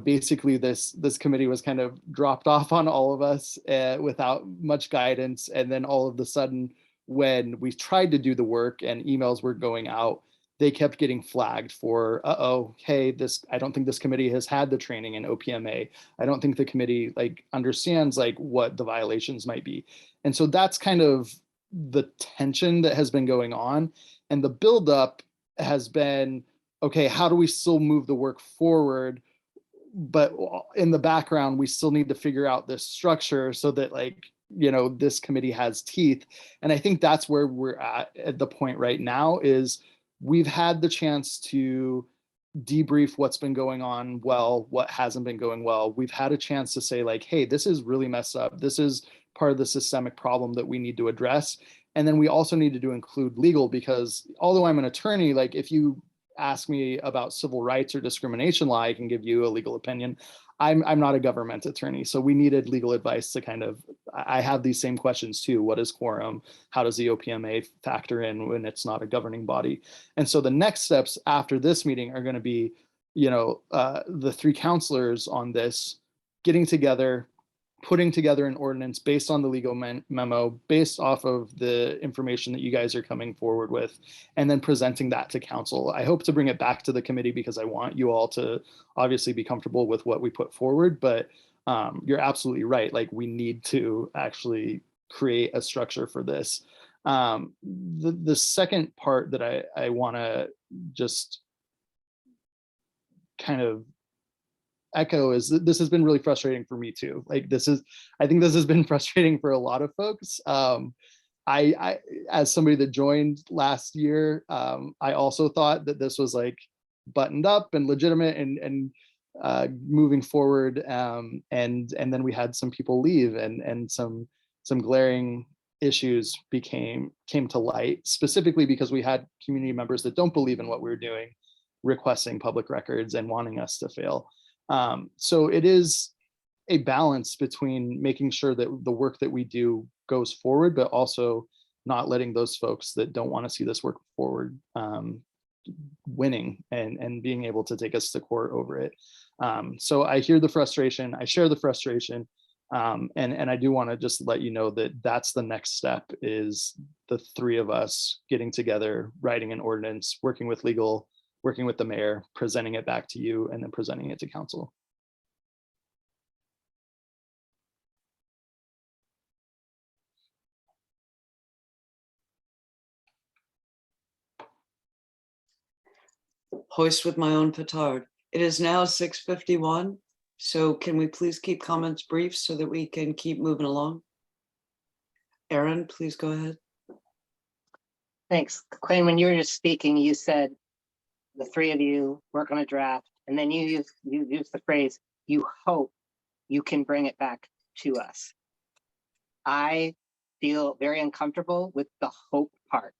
S1: basically this committee was kind of dropped off on all of us without much guidance. And then all of a sudden, when we tried to do the work and emails were going out, they kept getting flagged for, hey, I don't think this committee has had the training in OPMA. I don't think the committee understands what the violations might be. And so that's kind of the tension that has been going on. And the buildup has been, okay, how do we still move the work forward? But in the background, we still need to figure out this structure so that this committee has teeth. And I think that's where we're at the point right now is we've had the chance to debrief what's been going on well, what hasn't been going well. We've had a chance to say hey, this is really messed up. This is part of the systemic problem that we need to address. And then we also needed to include legal, because although I'm an attorney, if you ask me about civil rights or discrimination law, I can give you a legal opinion. I'm not a government attorney, so we needed legal advice to I have these same questions too. What is quorum? How does the OPMA factor in when it's not a governing body? And so the next steps after this meeting are going to be, the 3 counselors on this getting together, putting together an ordinance based on the legal memo, based off of the information that you guys are coming forward with, and then presenting that to council. I hope to bring it back to the committee because I want you all to obviously be comfortable with what we put forward, but you're absolutely right. We need to actually create a structure for this. The second part that I want to just kind of echo is that this has been really frustrating for me too. Like I think this has been frustrating for a lot of folks. I as somebody that joined last year, I also thought that this was like buttoned up and legitimate and moving forward. And then we had some people leave and some glaring issues came to light, specifically because we had community members that don't believe in what we're doing, requesting public records and wanting us to fail. So it is a balance between making sure that the work that we do goes forward, but also not letting those folks that don't want to see this work forward winning and being able to take us to court over it. So I hear the frustration, I share the frustration, and I do want to just let you know that that's the next step, is the three of us getting together, writing an ordinance, working with legal, working with the mayor, presenting it back to you, and then presenting it to council.
S4: Hoist with my own petard. It is now 6:51. So can we please keep comments brief so that we can keep moving along? Aaron, please go ahead.
S5: Thanks. Quinn, when you were just speaking, you said the three of you work on a draft, and then you used the phrase, you hope you can bring it back to us. I feel very uncomfortable with the hope part.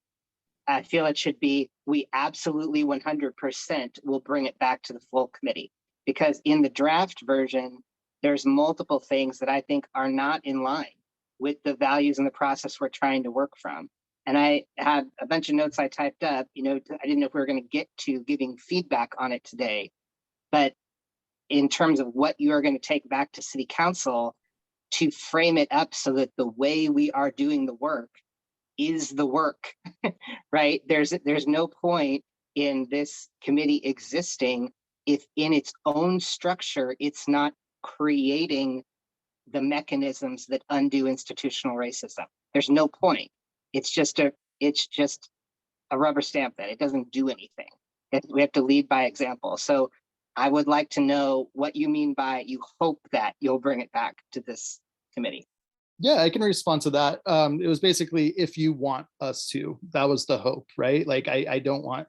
S5: I feel it should be, we absolutely 100% will bring it back to the full committee, because in the draft version, there's multiple things that I think are not in line with the values and the process we're trying to work from. And I had a bunch of notes I typed up, I didn't know if we were going to get to giving feedback on it today, but in terms of what you are going to take back to city council, to frame it up so that the way we are doing the work is the work, right? There's no point in this committee existing if in its own structure, it's not creating the mechanisms that undo institutional racism. There's no point. It's just a rubber stamp that it doesn't do anything. We have to lead by example. So I would like to know what you mean by you hope that you'll bring it back to this committee.
S1: Yeah, I can respond to that. It was basically, if you want us to, that was the hope, right? Like I don't want,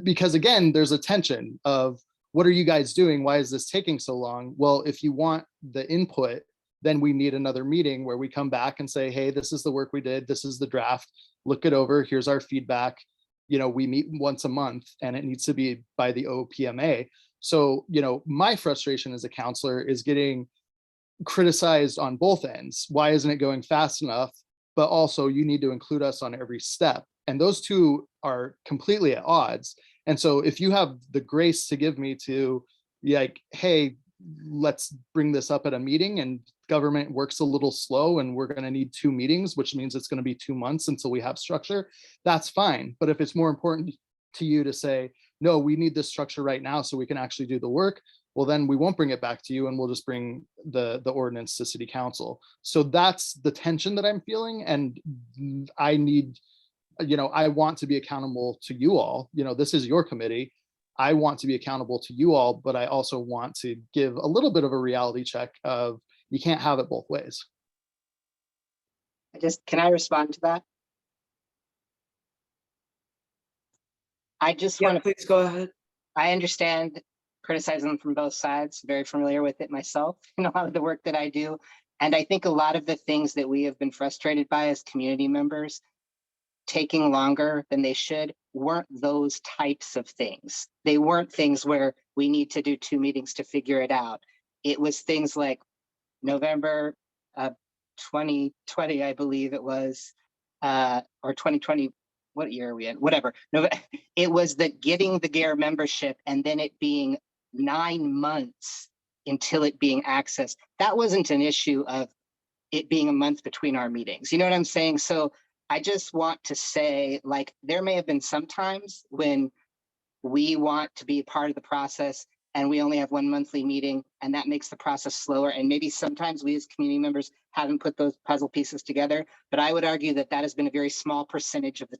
S1: because again, there's a tension of what are you guys doing? Why is this taking so long? Well, if you want the input, then we need another meeting where we come back and say, hey, this is the work we did. This is the draft. Look it over. Here's our feedback. We meet once a month and it needs to be by the OPMA. So, my frustration as a counselor is getting criticized on both ends. Why isn't it going fast enough? But also you need to include us on every step. And those two are completely at odds. And so if you have the grace to give me to like, hey, let's bring this up at a meeting, and government works a little slow and we're going to need 2 meetings, which means it's going to be 2 months until we have structure, that's fine. But if it's more important to you to say, no, we need this structure right now so we can actually do the work, well, then we won't bring it back to you and we'll just bring the ordinance to city council. So that's the tension that I'm feeling. And I need, I want to be accountable to you all. This is your committee. I want to be accountable to you all, but I also want to give a little bit of a reality check of you can't have it both ways.
S5: Can I respond to that? I just want to,
S4: please go ahead.
S5: I understand criticism from both sides, very familiar with it myself in a lot of the work that I do. And I think a lot of the things that we have been frustrated by as community members taking longer than they should weren't those types of things. They weren't things where we need to do 2 meetings to figure it out. It was things like November 2020, I believe it was, or 2020, what year are we in? Whatever. No, it was the getting the GARE membership and then it being 9 months until it being accessed. That wasn't an issue of it being a month between our meetings. You know what I'm saying? So I just want to say, like, there may have been some times when we want to be a part of the process and we only have 1 monthly meeting and that makes the process slower. And maybe sometimes we as community members haven't put those puzzle pieces together. But I would argue that that has been a very small percentage of the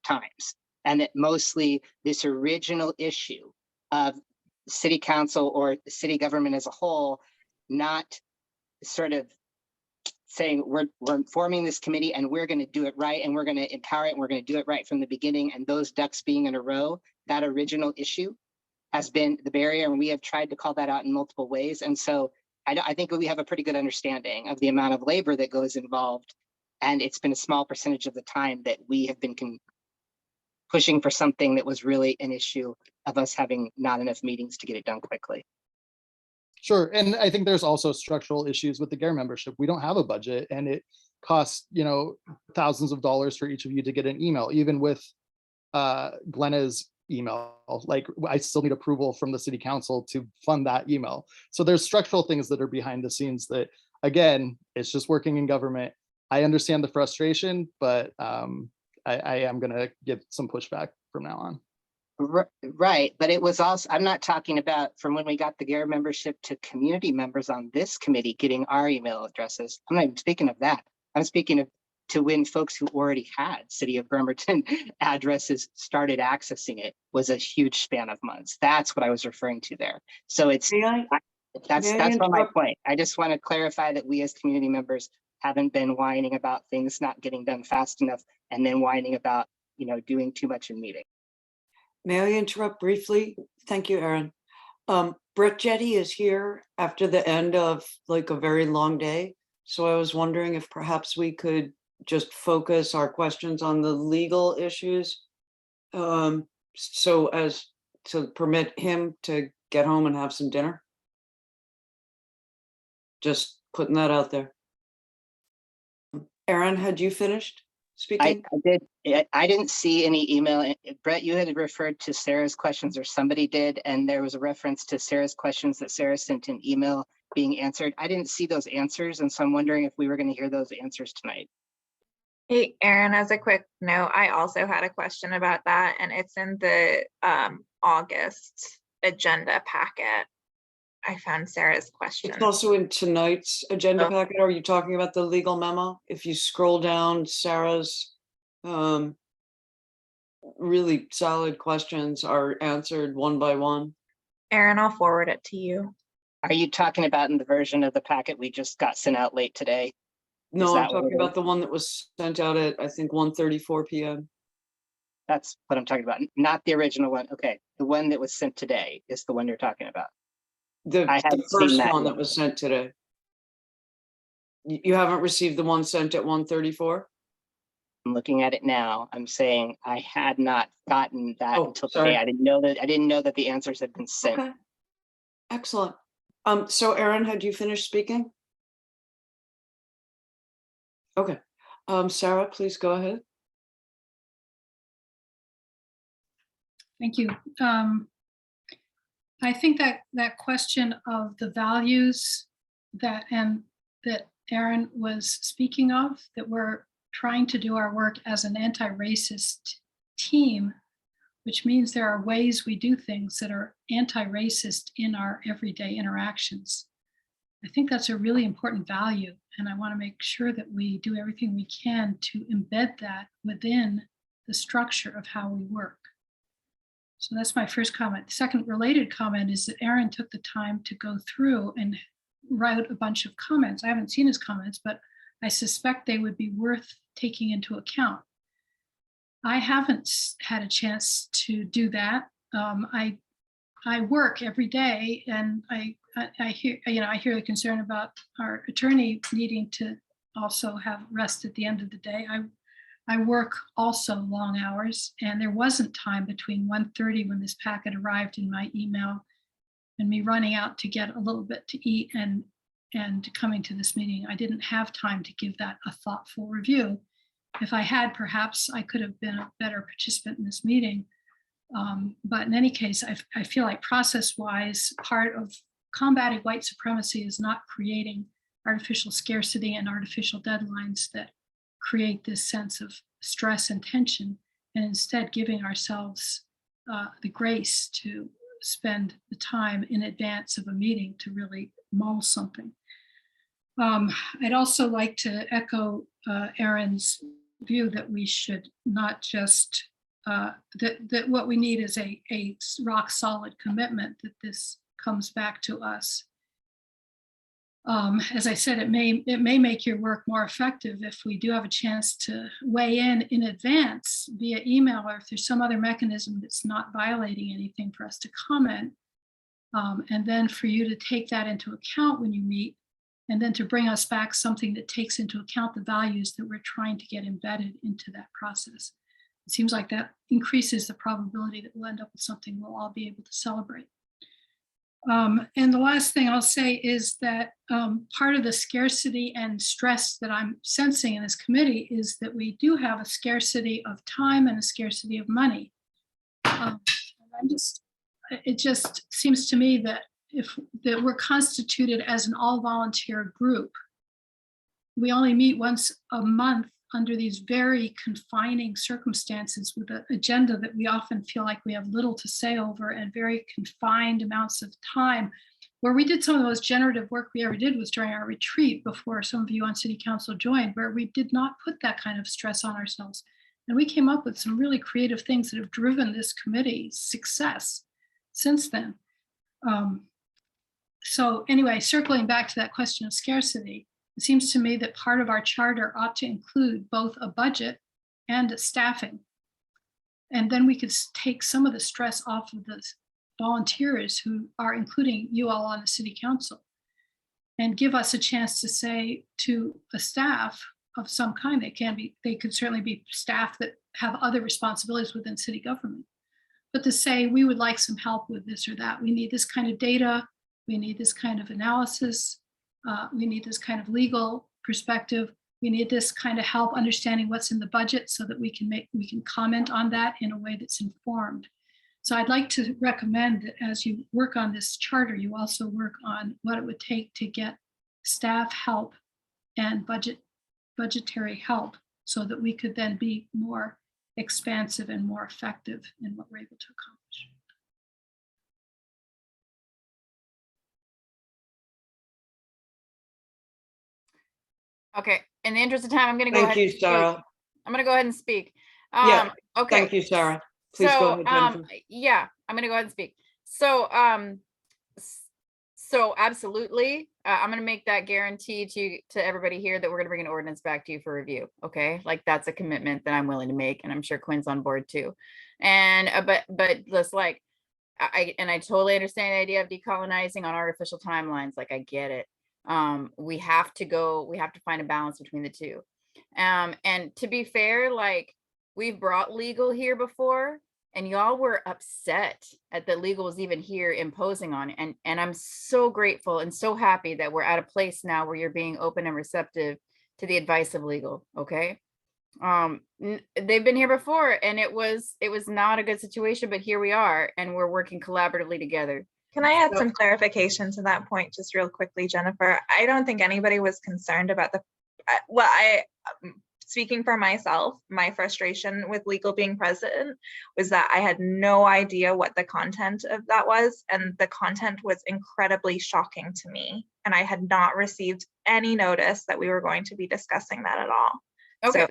S5: times. And that mostly this original issue of city council or the city government as a whole, not sort of saying we're forming this committee and we're going to do it right and we're going to empower it and we're going to do it right from the beginning, and those ducks being in a row, that original issue has been the barrier, and we have tried to call that out in multiple ways. And so I think we have a pretty good understanding of the amount of labor that goes involved, and it's been a small percentage of the time that we have been pushing for something that was really an issue of us having not enough meetings to get it done quickly.
S1: Sure, and I think there's also structural issues with the GARE membership. We don't have a budget, and it costs, thousands of dollars for each of you to get an email, even with Glenna's email. Like, I still need approval from the city council to fund that email. So there's structural things that are behind the scenes that, again, it's just working in government. I understand the frustration, but I am gonna give some pushback from now on.
S5: Right, but it was also, I'm not talking about from when we got the GARE membership to community members on this committee getting our email addresses. I'm not even speaking of that. I'm speaking of to when folks who already had City of Bremerton addresses started accessing it was a huge span of months. That's what I was referring to there. So it's that's my point. I just want to clarify that we as community members haven't been whining about things not getting done fast enough and then whining about, doing too much in meeting.
S4: May I interrupt briefly? Thank you, Aaron. Brett Jetty is here after the end of like a very long day. So I was wondering if perhaps we could just focus our questions on the legal issues. So as to permit him to get home and have some dinner. Just putting that out there. Aaron, had you finished speaking?
S5: I did. I didn't see any email. Brett, you had referred to Sarah's questions, or somebody did, and there was a reference to Sarah's questions that Sarah sent an email being answered. I didn't see those answers, and so I'm wondering if we were going to hear those answers tonight.
S3: Hey, Aaron, as a quick note, I also had a question about that, and it's in the August agenda packet. I found Sarah's question.
S4: It's also in tonight's agenda packet. Are you talking about the legal memo? If you scroll down, Sarah's really solid questions are answered one by one.
S3: Aaron, I'll forward it to you.
S5: Are you talking about in the version of the packet we just got sent out late today?
S4: No, I'm talking about the one that was sent out at, I think, 1:34 p.m.
S5: That's what I'm talking about, not the original one. Okay, the one that was sent today is the one you're talking about.
S4: The first one that was sent today. You haven't received the one sent at 1:34?
S5: I'm looking at it now. I'm saying I had not gotten that until
S4: sorry.
S5: today. I didn't know that the answers had been sent.
S4: Okay. Excellent. So Aaron, had you finished speaking? Okay. Sarah, please go ahead.
S6: Thank you. I think that question of the values that Aaron was speaking of, that we're trying to do our work as an anti-racist team, which means there are ways we do things that are anti-racist in our everyday interactions. I think that's a really important value, and I want to make sure that we do everything we can to embed that within the structure of how we work. So that's my first comment. The second related comment is that Aaron took the time to go through and write a bunch of comments. I haven't seen his comments, but I suspect they would be worth taking into account. I haven't had a chance to do that. I work every day, and I hear the concern about our attorney needing to also have rest at the end of the day. I work also long hours, and there wasn't time between 1:30 when this packet arrived in my email and me running out to get a little bit to eat and coming to this meeting. I didn't have time to give that a thoughtful review. If I had, perhaps I could have been a better participant in this meeting. But in any case, I feel like process-wise, part of combating white supremacy is not creating artificial scarcity and artificial deadlines that create this sense of stress and tension, and instead giving ourselves the grace to spend the time in advance of a meeting to really mull something. I'd also like to echo Erin's view that we should not just, that what we need is a rock solid commitment that this comes back to us. As I said, it may make your work more effective if we do have a chance to weigh in advance via email, or if there's some other mechanism that's not violating anything for us to comment. And then for you to take that into account when you meet, and then to bring us back something that takes into account the values that we're trying to get embedded into that process. It seems like that increases the probability that we'll end up with something we'll all be able to celebrate. And the last thing I'll say is that part of the scarcity and stress that I'm sensing in this committee is that we do have a scarcity of time and a scarcity of money. It just seems to me that that we're constituted as an all-volunteer group. We only meet once a month under these very confining circumstances with an agenda that we often feel like we have little to say over, and very confined amounts of time. Where we did some of the most generative work we ever did was during our retreat before some of you on City Council joined, where we did not put that kind of stress on ourselves. And we came up with some really creative things that have driven this committee's success since then. So anyway, circling back to that question of scarcity, it seems to me that part of our charter ought to include both a budget and a staffing. And then we could take some of the stress off of the volunteers who are, including you all on the City Council, and give us a chance to say to a staff of some kind, they could certainly be staff that have other responsibilities within city government, but to say, we would like some help with this or that. We need this kind of data. We need this kind of analysis. We need this kind of legal perspective. We need this kind of help understanding what's in the budget so that we can comment on that in a way that's informed. So I'd like to recommend that as you work on this charter, you also work on what it would take to get staff help and budgetary help so that we could then be more expansive and more effective in what we're able to accomplish.
S2: Okay, in the interest of time, I'm going to go
S4: Thank
S2: ahead.
S4: you,
S2: and speak.
S4: Sarah.
S2: I'm going to go ahead and speak.
S4: Yeah,
S2: Okay.
S4: Thank you, Sarah. Please go ahead, Jennifer.
S2: Yeah, I'm going to go ahead and speak. So, so absolutely, I'm going to make that guarantee to everybody here that we're going to bring an ordinance back to you for review. Okay, like that's a commitment that I'm willing to make, and I'm sure Quinn's on board too. And but just like I totally understand the idea of decolonizing on artificial timelines. Like I get it. We have to find a balance between the two. And to be fair, like we've brought legal here before, and y'all were upset at that legal was even here imposing on it. And I'm so grateful and so happy that we're at a place now where you're being open and receptive to the advice of legal. Okay. They've been here before, and it was not a good situation, but here we are, and we're working collaboratively together.
S3: Can I add some clarification to that point just real quickly, Jennifer? I don't think anybody was concerned about speaking for myself, my frustration with legal being present was that I had no idea what the content of that was. And the content was incredibly shocking to me. And I had not received any notice that we were going to be discussing that at all.
S2: Okay,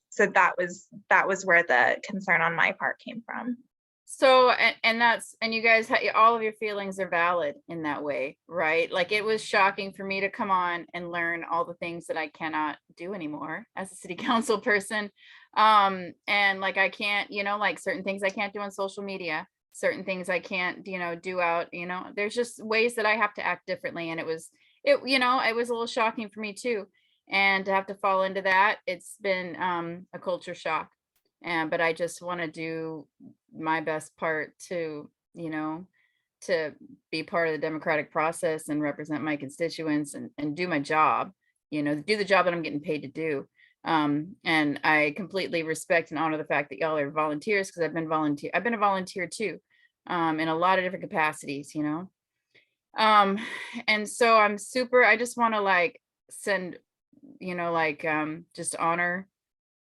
S3: so that was where the concern on my part came from.
S2: So, and you guys, all of your feelings are valid in that way, right? Like it was shocking for me to come on and learn all the things that I cannot do anymore as a city council person. And like, I can't, like certain things I can't do on social media, certain things I can't, do out, there's just ways that I have to act differently. And it was a little shocking for me too. And to have to fall into that, it's been a culture shock. But I just want to do my best part to, to be part of the democratic process and represent my constituents and do my job, do the job that I'm getting paid to do. And I completely respect and honor the fact that y'all are volunteers, because I've been a volunteer too, in a lot of different capacities, and so I just want to send, just honor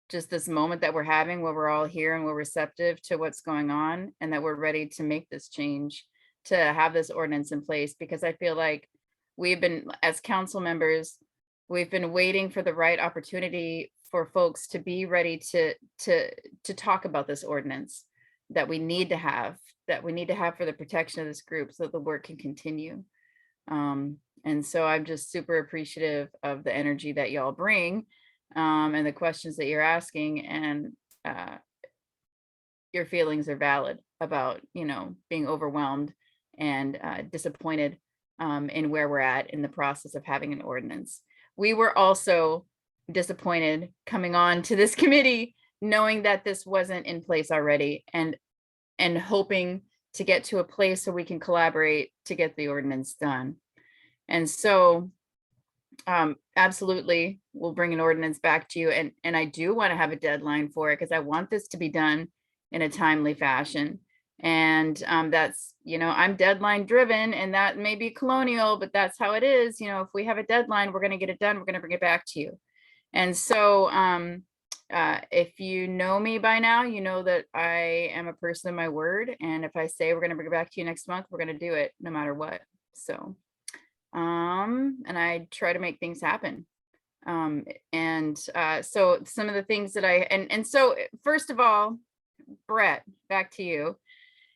S2: just this moment that we're having, where we're all here and we're receptive to what's going on, and that we're ready to make this change, to have this ordinance in place, because I feel like we've been, as council members, we've been waiting for the right opportunity for folks to be ready to talk about this ordinance that we need to have for the protection of this group so that the work can continue. And so I'm just super appreciative of the energy that y'all bring, and the questions that you're asking, and your feelings are valid about, you know, being overwhelmed and disappointed in where we're at in the process of having an ordinance. We were also disappointed coming on to this committee, knowing that this wasn't in place already, and hoping to get to a place where we can collaborate to get the ordinance done. And so absolutely, we'll bring an ordinance back to you. And I do want to have a deadline for it, because I want this to be done in a timely fashion. And that's, you know, I'm deadline driven, and that may be colonial, but that's how it is. You know, if we have a deadline, we're going to get it done. We're going to bring it back to you. And so if you know me by now, you know that I am a person of my word. And if I say we're going to bring it back to you next month, we're going to do it no matter what. So, and I try to make things happen. So some of the things that and so first of all, Brett, back to you.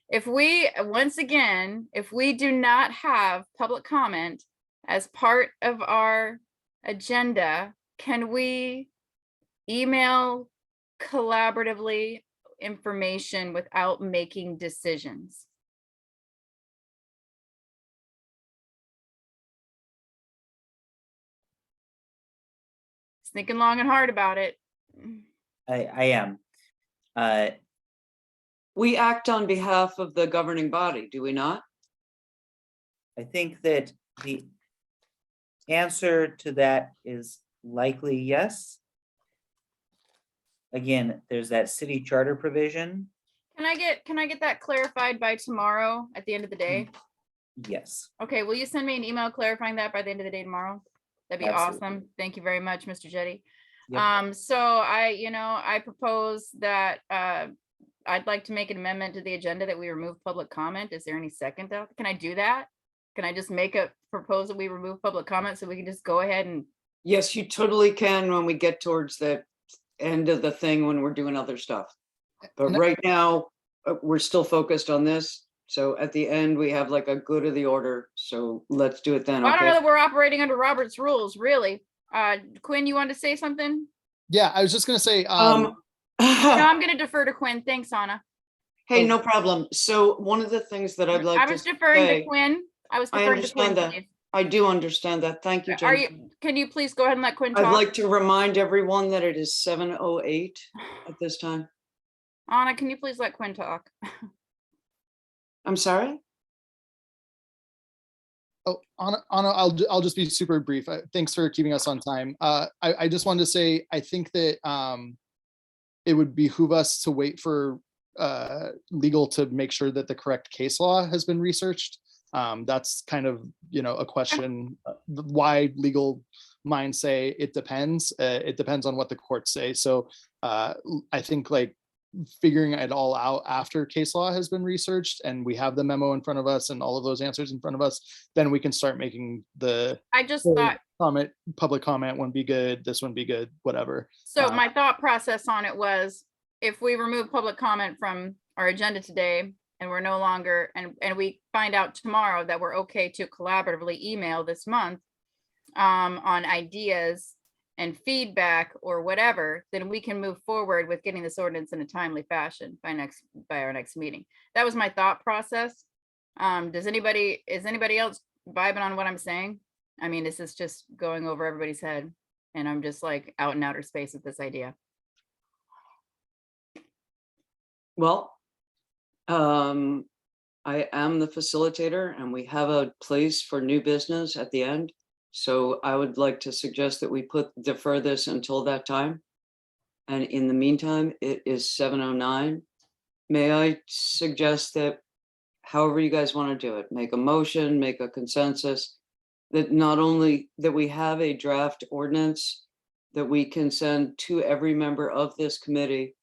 S2: If we, once again, if we do not have public comment as part of our agenda, can we email collaboratively information without making decisions? Thinking long and hard about it.
S9: I am.
S4: We act on behalf of the governing body, do we not?
S9: I think that the answer to that is likely yes. Again, there's that city charter provision.
S2: Can I get that clarified by tomorrow at the end of the day?
S9: Yes.
S2: Okay, will you send me an email clarifying that by the end of the day tomorrow? That'd be
S9: Absolutely.
S2: awesome. Thank you very much, Mr. Jetty.
S9: Yep.
S2: So I propose that I'd like to make an amendment to the agenda that we remove public comment. Is there any second out? Can I do that? Can I just propose that we remove public comment so we can just go ahead and?
S4: Yes, you totally can when we get towards the end of the thing, when we're doing other stuff. But right now, we're still focused on this. So at the end, we have like a good of the order. So let's do it then.
S2: I don't know
S4: Okay.
S2: that we're operating under Robert's rules, really. Quinn, you want to say something?
S1: Yeah, I was just gonna say,
S2: No, I'm going to defer to Quinn. Thanks, Anna.
S4: Hey, no problem. So one of the things that I'd like
S2: I
S4: to
S2: was deferring
S4: say,
S2: to Quinn. I was
S4: I
S2: deferring to Quinn.
S4: understand that. I do understand that. Thank you,
S2: Are
S4: Jen.
S2: can you please go ahead and let Quinn
S4: I'd
S2: talk?
S4: like to remind everyone that it is 7:08 at this time.
S2: Anna, can you please let Quinn talk?
S4: I'm sorry?
S1: oh, Anna, I'll just be super brief. Thanks for keeping us on time. I just wanted to say, I think that it would behoove us to wait for legal to make sure that the correct case law has been researched. That's kind of, you know, a question, why legal minds say it depends. It depends on what the courts say. So I think like figuring it all out after case law has been researched and we have the memo in front of us and all of those answers in front of us, then we can start making the
S2: I just thought,
S1: public comment wouldn't be good, this wouldn't be good, whatever.
S2: so my thought process on it was, if we remove public comment from our agenda today and we're no longer, and we find out tomorrow that we're okay to collaboratively email this month on ideas and feedback or whatever, then we can move forward with getting this ordinance in a timely fashion by our next meeting. That was my thought process. Is anybody else vibing on what I'm saying? I mean, this is just going over everybody's head, and I'm just like out in outer space with this idea.
S4: Well, I am the facilitator and we have a place for new business at the end. So I would like to suggest that we defer this until that time. And in the meantime, it is 7:09. May I suggest that however you guys want to do it, make a motion, make a consensus, that not only that we have a draft ordinance that we can send to every member of this committee,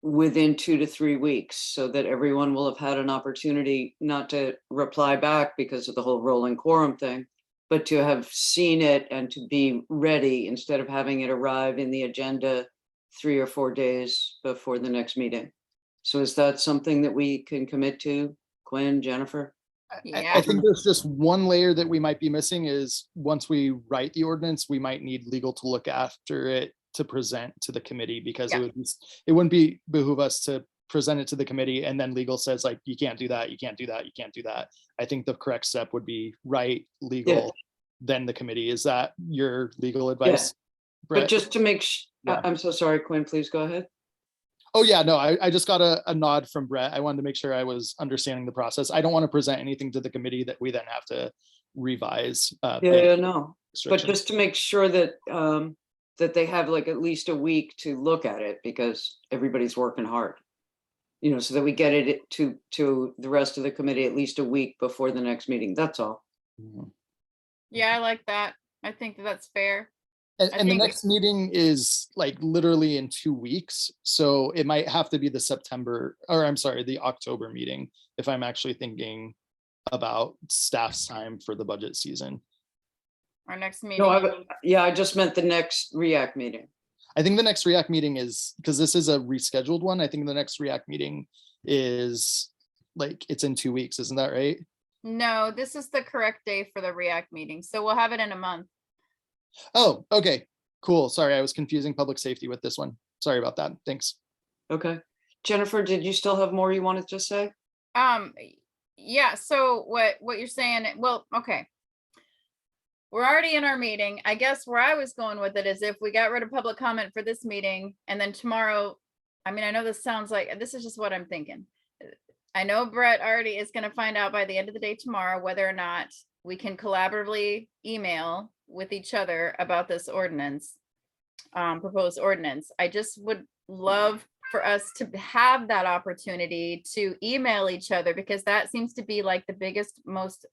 S4: within 2 to 3 weeks, so that everyone will have had an opportunity not to reply back because of the whole rolling quorum thing, but to have seen it and to be ready instead of having it arrive in the agenda 3 or 4 days before the next meeting. So is that something that we can commit to, Quinn, Jennifer?
S1: I
S2: Yeah.
S1: think there's just one layer that we might be missing is once we write the ordinance, we might need legal to look after it to present to the committee because
S2: Yeah.
S1: it wouldn't be behoove us to present it to the committee and then legal says like, you can't do that, you can't do that, you can't do that. I think the correct step would be write legal, then the committee. Is that your legal advice?
S4: But
S1: Brett?
S4: just to make,
S1: Yeah.
S4: I'm so sorry, Quinn, please go ahead.
S1: Oh, yeah, no, I just got a nod from Brett. I wanted to make sure I was understanding the process. I don't want to present anything to the committee that we then have to revise.
S4: Yeah, no, but
S1: restrictions.
S4: just to make sure that, that they have like at least a week to look at it because everybody's working hard. You know, so that we get it to the rest of the committee at least a week before the next meeting. That's all.
S1: Mhm.
S2: Yeah, I like that. I think that's fair.
S1: And,
S2: I
S1: and the
S2: think-
S1: next meeting is like literally in 2 weeks. So it might have to be the September, or I'm sorry, the October meeting, if I'm actually thinking about staff's time for the budget season.
S2: Our next meeting.
S4: No, yeah, I just meant the next REACT meeting.
S1: I think the next REACT meeting is, because this is a rescheduled one, I think the next REACT meeting is like, it's in 2 weeks, isn't that right?
S2: No, this is the correct day for the REACT meeting. So we'll have it in a month.
S1: Oh, okay, cool. Sorry, I was confusing public safety with this one. Sorry about that. Thanks.
S4: Okay. Jennifer, did you still have more you wanted to say?
S2: Yeah, so what you're saying, well, okay. We're already in our meeting. I guess where I was going with it is if we got rid of public comment for this meeting and then tomorrow, I mean, I know this sounds like, this is just what I'm thinking. I know Brett already is going to find out by the end of the day tomorrow whether or not we can collaboratively email with each other about this ordinance, proposed ordinance. I just would love for us to have that opportunity to email each other because that seems to be like the biggest, most,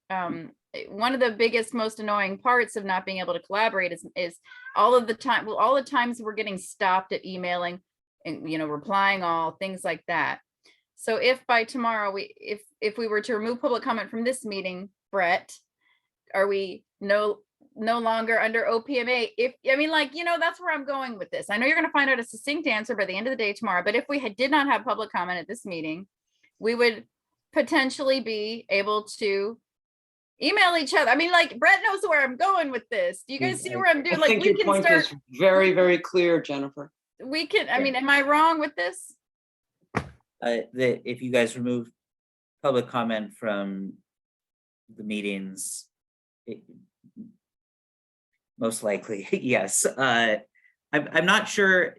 S2: one of the biggest, most annoying parts of not being able to collaborate is all of the time, well, all the times we're getting stopped at emailing and, you know, replying all, things like that. So if by tomorrow if we were to remove public comment from this meeting, Brett, are we no longer under OPMA? I mean, like, you know, that's where I'm going with this. I know you're going to find out a succinct answer by the end of the day tomorrow, but if we did not have public comment at this meeting, we would potentially be able to email each other. I mean, like, Brett knows where I'm going with this. Do you guys see where I'm doing?
S4: I
S2: Like,
S4: think
S2: we
S4: your
S2: can
S4: point
S2: start,
S4: is very, very clear, Jennifer.
S2: we can, I mean, am I wrong with this?
S9: If you guys remove public comment from the meetings, most likely, yes. I'm not sure.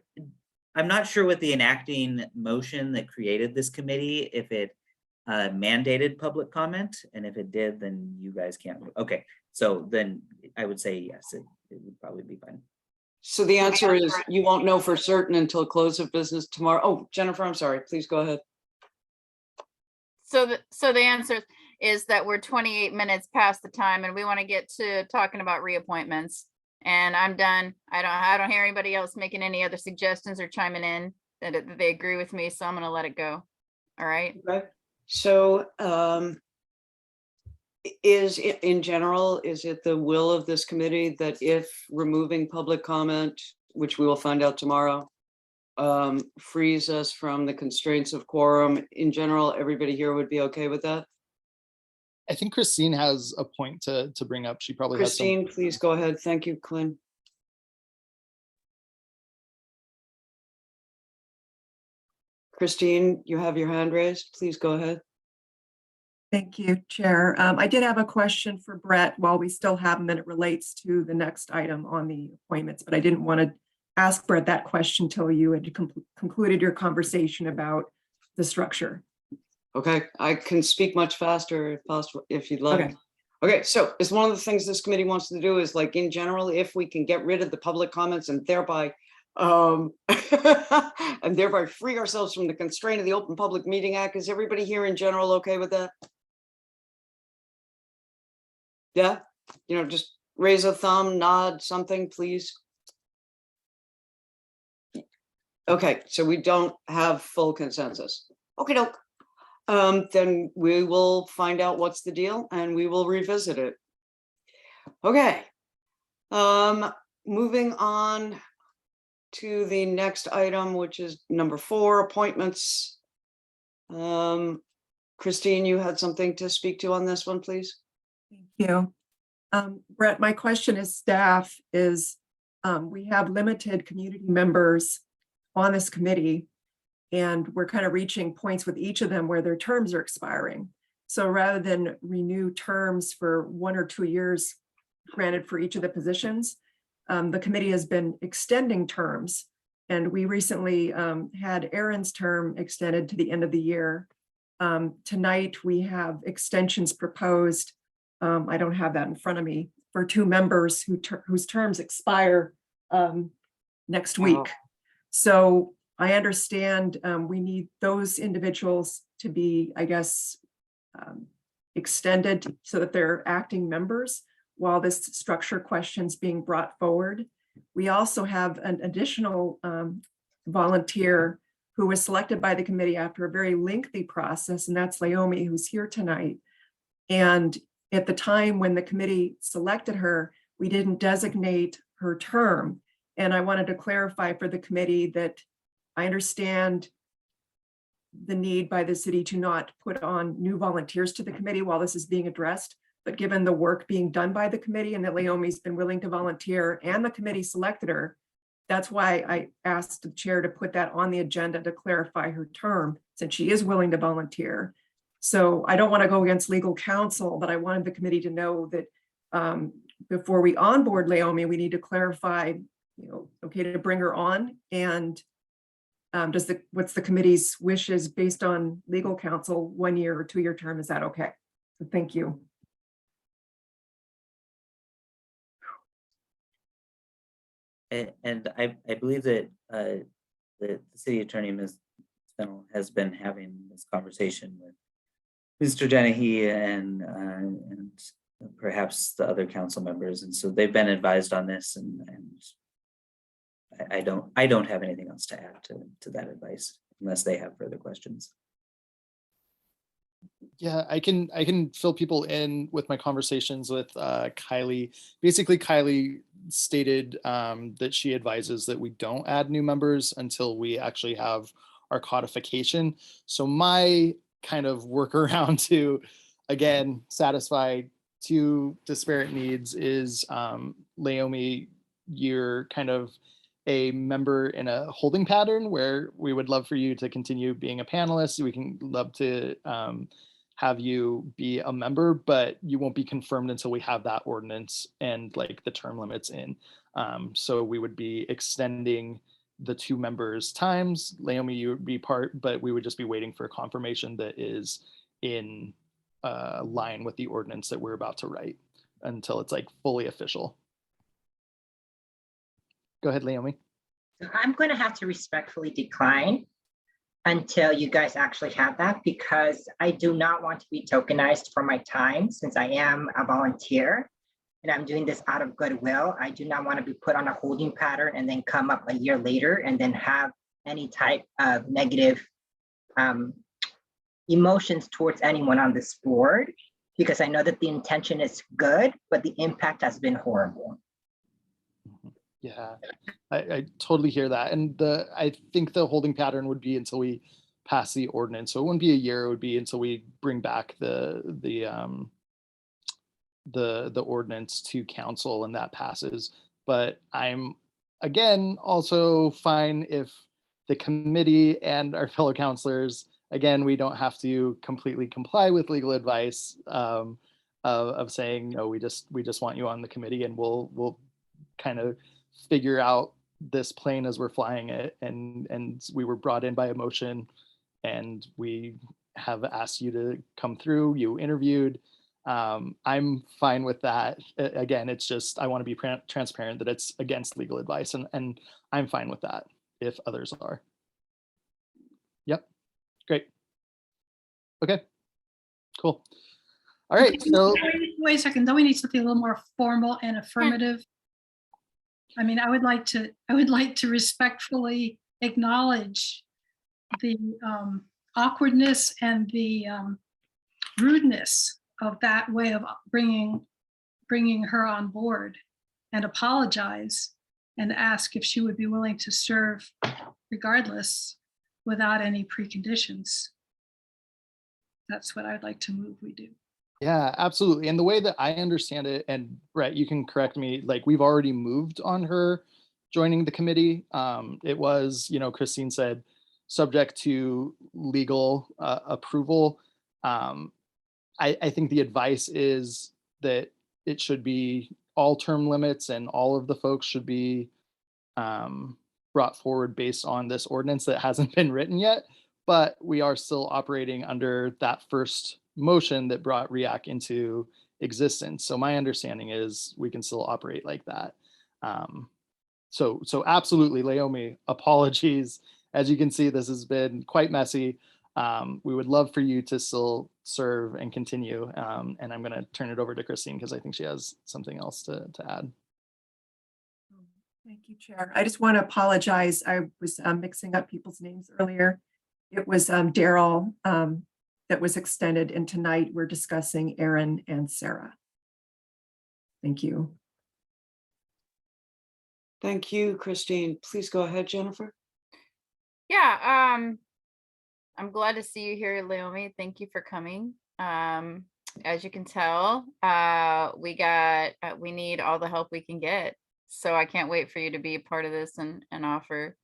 S9: I'm not sure what the enacting motion that created this committee, if it mandated public comment, and if it did, then you guys can't. Okay, so then I would say yes, it would probably be fine.
S4: So the answer is you won't know for certain until close of business tomorrow. Oh, Jennifer, I'm sorry. Please go ahead.
S2: So the answer is that we're 28 minutes past the time and we want to get to talking about reappointments. And I'm done. I don't hear anybody else making any other suggestions or chiming in that they agree with me. So I'm going to let it go. All right.
S4: Okay. So in general, is it the will of this committee that if removing public comment, which we will find out tomorrow, frees us from the constraints of quorum, in general, everybody here would be okay with that?
S1: I think Christine has a point to bring up. She probably has some.
S4: Christine, please go ahead. Thank you, Quinn. Christine, you have your hand raised. Please go ahead.
S10: Thank you, Chair. I did have a question for Brett while we still have him, and it relates to the next item on the appointments, but I didn't want to ask Brett that question till you had concluded your conversation about the structure.
S4: Okay, I can speak much faster if possible, if you'd like.
S10: Okay.
S4: Okay, so it's one of the things this committee wants to do is, like, in general, if we can get rid of the public comments and thereby and thereby free ourselves from the constraint of the Open Public Meeting Act. Is everybody here in general okay with that? Yeah, you know, just raise a thumb, nod, something, please. Okay, so we don't have full consensus. Okay, doke. Then we will find out what's the deal and we will revisit it. Okay. Moving on to the next item, which is number 4, appointments. Christine, you had something to speak to on this one, please?
S10: Thank you. Brett, my question as staff is, we have limited community members on this committee, and we're kind of reaching points with each of them where their terms are expiring. So rather than renew terms for 1 or 2 years granted for each of the positions, the committee has been extending terms. And we recently had Aaron's term extended to the end of the year. Tonight, we have extensions proposed. I don't have that in front of me, for 2 members whose terms expire next week. So I understand we need those individuals to be, I guess, extended so that they're acting members while this structure question's being brought forward. We also have an additional volunteer who was selected by the committee after a very lengthy process, and that's Laomi, who's here tonight. And at the time when the committee selected her, we didn't designate her term. And I wanted to clarify for the committee that I understand the need by the city to not put on new volunteers to the committee while this is being addressed. But given the work being done by the committee and that Laomi's been willing to volunteer and the committee selected her, that's why I asked the chair to put that on the agenda to clarify her term, since she is willing to volunteer. So I don't want to go against legal counsel, but I wanted the committee to know that before we onboard Laomi, we need to clarify, okay to bring her on, and what's the committee's wishes based on legal counsel, 1 year or 2 year term, is that okay? So thank you.
S9: And I believe that the city attorney, Ms. Fennell, has been having this conversation with Mr. Dennehy and perhaps the other council members, and so they've been advised on this, and I don't have anything else to add to that advice unless they have further questions.
S1: Yeah, I can fill people in with my conversations with Kylie. Basically, Kylie stated that she advises that we don't add new members until we actually have our codification. So my kind of workaround to, again, satisfy 2 disparate needs is Laomi, you're kind of a member in a holding pattern where we would love for you to continue being a panelist. We can love to have you be a member, but you won't be confirmed until we have that ordinance and like the term limits in. So we would be extending the 2 members' times. Laomi, you would be part, but we would just be waiting for confirmation that is in line with the ordinance that we're about to write until it's like fully official. Go ahead, Laomi.
S8: I'm going to have to respectfully decline until you guys actually have that, because I do not want to be tokenized for my time, since I am a volunteer and I'm doing this out of goodwill. I do not want to be put on a holding pattern and then come up a year later and then have any type of negative emotions towards anyone on this board, because I know that the intention is good, but the impact has been horrible.
S1: Yeah, I totally hear that. And I think the holding pattern would be until we pass the ordinance. So it wouldn't be a year, it would be until we bring back the ordinance to council and that passes. But I'm, again, also fine if the committee and our fellow counselors, again, we don't have to completely comply with legal advice of saying, no, we just want you on the committee, and we'll kind of figure out this plane as we're flying it, and we were brought in by emotion, and we have asked you to come through. You interviewed. I'm fine with that. Again, it's just I want to be transparent that it's against legal advice, and I'm fine with that if others are. Yep, great. Okay, cool. All right, so
S6: Wait a second, don't we need something a little more formal and affirmative? I mean, I would like to respectfully acknowledge the awkwardness and the rudeness of that way of bringing her on board, and apologize and ask if she would be willing to serve regardless without any preconditions. That's what I'd like to move we do.
S1: Yeah, absolutely. And the way that I understand it, and Brett, you can correct me, like we've already moved on her joining the committee. It was, Christine said, subject to legal approval. I think the advice is that it should be all term limits and all of the folks should be brought forward based on this ordinance that hasn't been written yet, but we are still operating under that first motion that brought REAC into existence. So my understanding is we can still operate like that. So absolutely, Leomi, apologies. As you can see, this has been quite messy. We would love for you to still serve and continue. And I'm going to turn it over to Christine because I think she has something else to add.
S10: Thank you, Chair. I just want to apologize. I was mixing up people's names earlier. It was Daryl that was extended, and tonight we're discussing Aaron and Sarah. Thank you.
S4: Thank you, Christine. Please go ahead, Jennifer.
S2: Yeah, I'm glad to see you here, Leomi. Thank you for coming. As you can tell, we need all the help we can get. So I can't wait for you to be a part of this and offer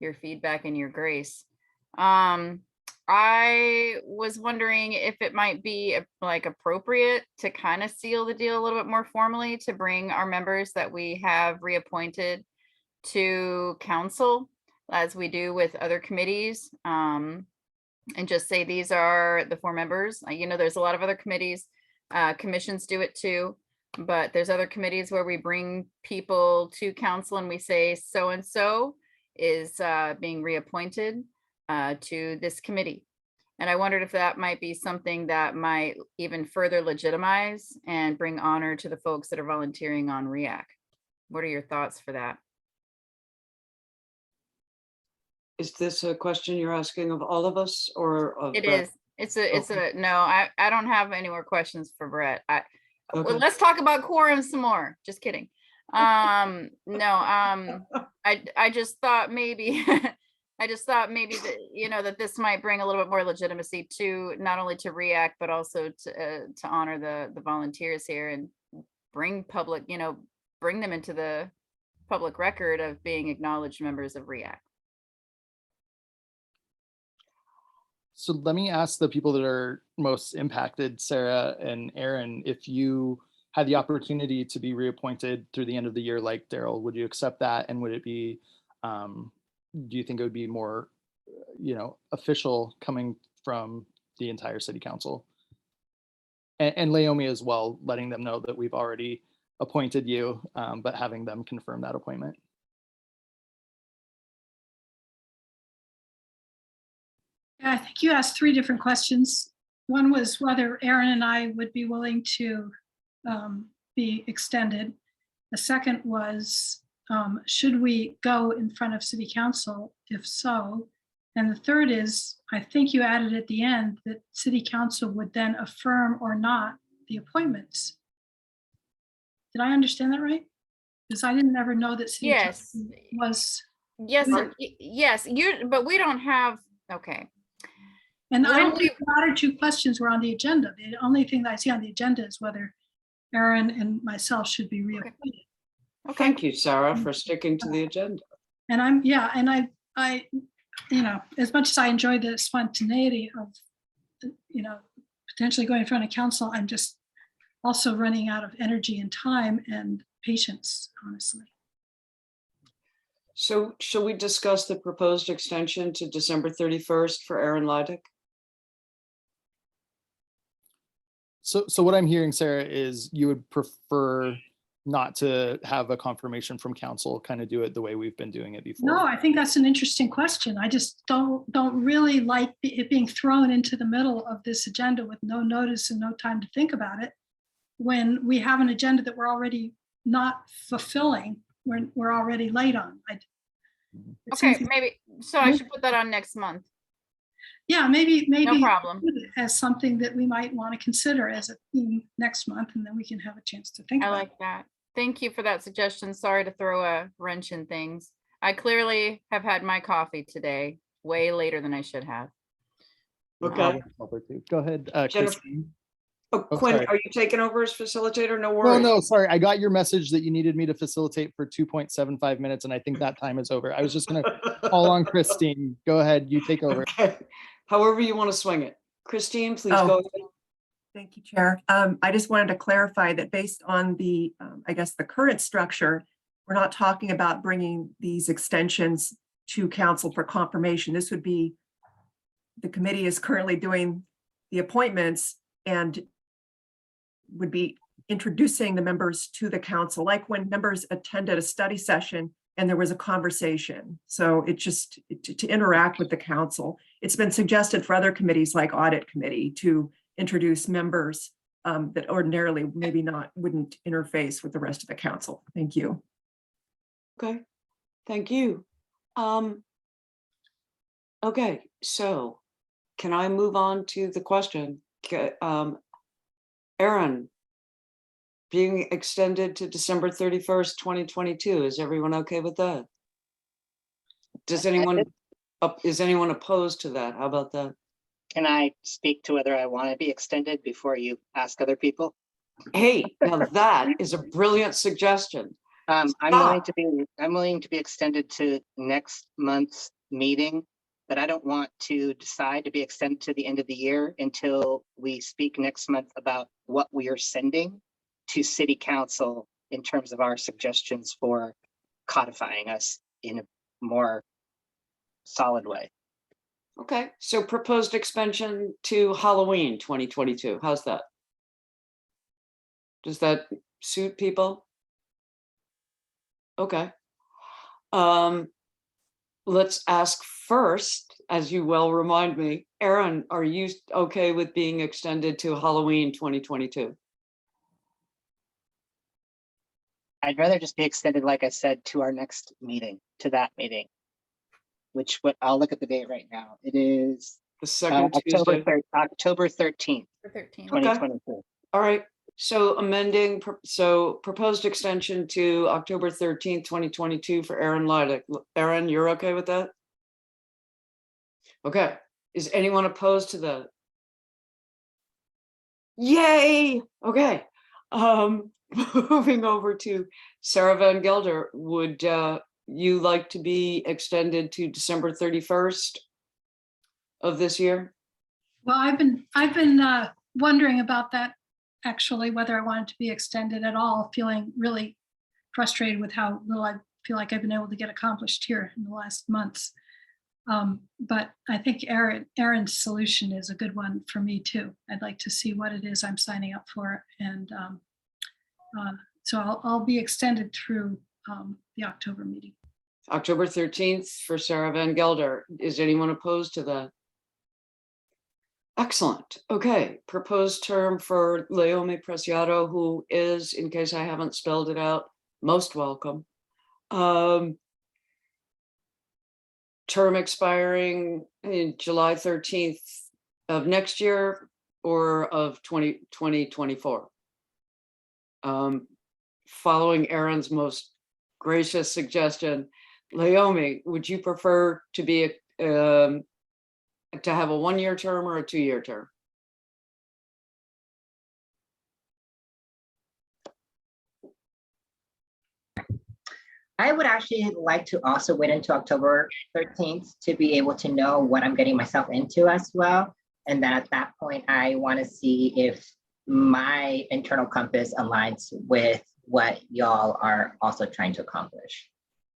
S2: your feedback and your grace. I was wondering if it might be like appropriate to kind of seal the deal a little bit more formally, to bring our members that we have reappointed to council as we do with other committees, and just say these are the 4 members. There's a lot of other committees, commissions do it too, but there's other committees where we bring people to council and we say so-and-so is being reappointed to this committee. And I wondered if that might be something that might even further legitimize and bring honor to the folks that are volunteering on REAC. What are your thoughts for that?
S4: Is this a question you're asking of all of us or of
S2: It
S4: Brett?
S2: is. No, I don't have any more questions for Brett.
S4: Okay.
S2: Well, let's talk about quorum some more. Just kidding. I just thought maybe that, that this might bring a little bit more legitimacy to not only to REAC, but also to honor the volunteers here and bring public, bring them into the public record of being acknowledged members of REAC.
S1: So let me ask the people that are most impacted, Sarah and Aaron, if you had the opportunity to be reappointed through the end of the year, like Daryl, would you accept that? And would it be, do you think it would be more, official coming from the entire city council? And Leomi as well, letting them know that we've already appointed you, but having them confirm that appointment.
S6: Yeah, I think you asked 3 different questions. One was whether Aaron and I would be willing to be extended. The second was, should we go in front of city council? If so. And the third is, I think you added at the end that city council would then affirm or not the appointments. Did I understand that right? Because I didn't ever know that city
S2: Yes.
S6: council was.
S2: Yes, yes, but we don't have, okay.
S6: And I
S2: When
S6: don't think the other 2 questions were on the agenda. The only thing that I see on the agenda is whether Aaron and myself should be reappointed.
S2: Okay.
S4: Thank you, Sarah, for sticking to the agenda.
S6: And I, as much as I enjoy the spontaneity of, potentially going in front of council, I'm just also running out of energy and time and patience, honestly.
S4: So shall we discuss the proposed extension to December 31st for Aaron Leidick?
S1: So what I'm hearing, Sarah, is you would prefer not to have a confirmation from council, kind of do it the way we've been doing it before.
S6: No, I think that's an interesting question. I just don't really like it being thrown into the middle of this agenda with no notice and no time to think about it, when we have an agenda that we're already not fulfilling, we're already late on. It
S2: Okay,
S6: seems-
S2: maybe, so I should put that on next month.
S6: Yeah, maybe
S2: No problem.
S6: as something that we might want to consider as a theme next month, and then we can have a chance to think
S2: I
S6: about it.
S2: like that. Thank you for that suggestion. Sorry to throw a wrench in things. I clearly have had my coffee today, way later than I should have.
S4: Okay.
S1: Go ahead,
S4: Jennifer-
S1: Christine.
S4: Oh,
S1: Oh,
S4: Quinn,
S1: sorry.
S4: are you taking over as facilitator? No
S1: No,
S4: worries.
S1: no, sorry. I got your message that you needed me to facilitate for 2.75 minutes, and I think that time is over. I was just gonna call on Christine. Go ahead, you take over.
S4: Okay, however you want to swing it. Christine, please
S10: Oh.
S4: go ahead.
S10: Thank you, Chair. I just wanted to clarify that based on the, I guess, the current structure, we're not talking about bringing these extensions to council for confirmation. This would be, the committee is currently doing the appointments and would be introducing the members to the council, like when members attended a study session and there was a conversation. So it just, to interact with the council. It's been suggested for other committees like Audit Committee to introduce members that ordinarily maybe wouldn't interface with the rest of the council. Thank you.
S4: Okay, thank you. Okay, so can I move on to the question? Aaron, being extended to December 31st, 2022, is everyone okay with that? Does anyone, is anyone opposed to that? How about that?
S5: Can I speak to whether I want to be extended before you ask other people?
S4: Hey, now that is a brilliant suggestion.
S5: I'm willing to be extended to next month's meeting, but I don't want to decide to be extended to the end of the year until we speak next month about what we are sending to City Council in terms of our suggestions for codifying us in a more solid way.
S4: Okay, so proposed expansion to Halloween 2022. How's that? Does that suit people? Okay. Let's ask first, as you well remind me, Aaron, are you okay with being extended to Halloween 2022?
S5: I'd rather just be extended, like I said, to our next meeting, to that meeting, which I'll look at the date right now. It is
S4: The second
S5: October
S4: Tuesday?
S5: October 13th,
S2: For 13.
S5: 2022.
S4: All right, so amending, so proposed extension to October 13th, 2022 for Aaron Leidick. Aaron, you're okay with that? Okay, is anyone opposed to that? Yay, okay. Moving over to Sarah Van Gelder, would you like to be extended to December 31st of this year?
S6: Well, I've been wondering about that, actually, whether I wanted to be extended at all, feeling really frustrated with how little I feel like I've been able to get accomplished here in the last months. But I think Aaron's solution is a good one for me too. I'd like to see what it is I'm signing up for. And so I'll be extended through the October meeting.
S4: October 13th for Sarah Van Gelder. Is anyone opposed to that? Excellent. Okay, proposed term for Leomi Preciado, who is, in case I haven't spelled it out, most welcome. Term expiring in July 13th of next year or of 2024. Following Aaron's most gracious suggestion, Leomi, would you prefer to be to have a 1-year term or a 2-year term?
S8: I would actually like to also wait until October 13th to be able to know what I'm getting myself into as well. And then at that point, I want to see if my internal compass aligns with what y'all are also trying to accomplish.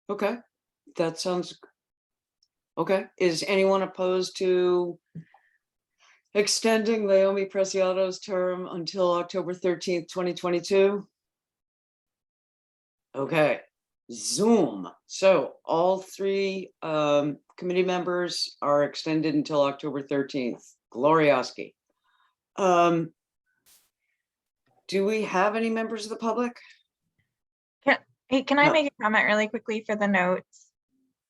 S4: Okay, that sounds okay. Is anyone opposed to extending Leomi Preciado's term until October 13th, 2022? Okay. Zoom. So all 3 committee members are extended until October 13th. Glorioski. Do we have any members of the public?
S3: Hey, can I
S4: No.
S3: make a comment really quickly for the notes?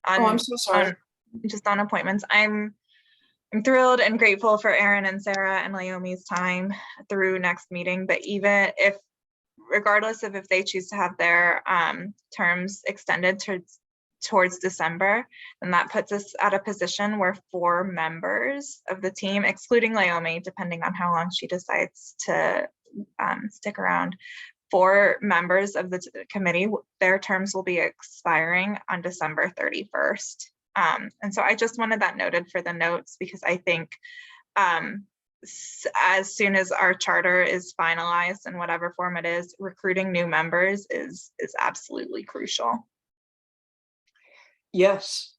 S4: Oh, I'm so sorry.
S3: Just on appointments. I'm thrilled and grateful for Erin and Sarah and Naomi's time through next meeting, but even if, regardless of if they choose to have their terms extended towards December, then that puts us at a position where 4 members of the team, excluding Naomi, depending on how long she decides to stick around, 4 members of the committee, their terms will be expiring on December 31st. And so I just wanted that noted for the notes, because I think as soon as our charter is finalized in whatever form it is, recruiting new members is absolutely crucial.
S4: Yes,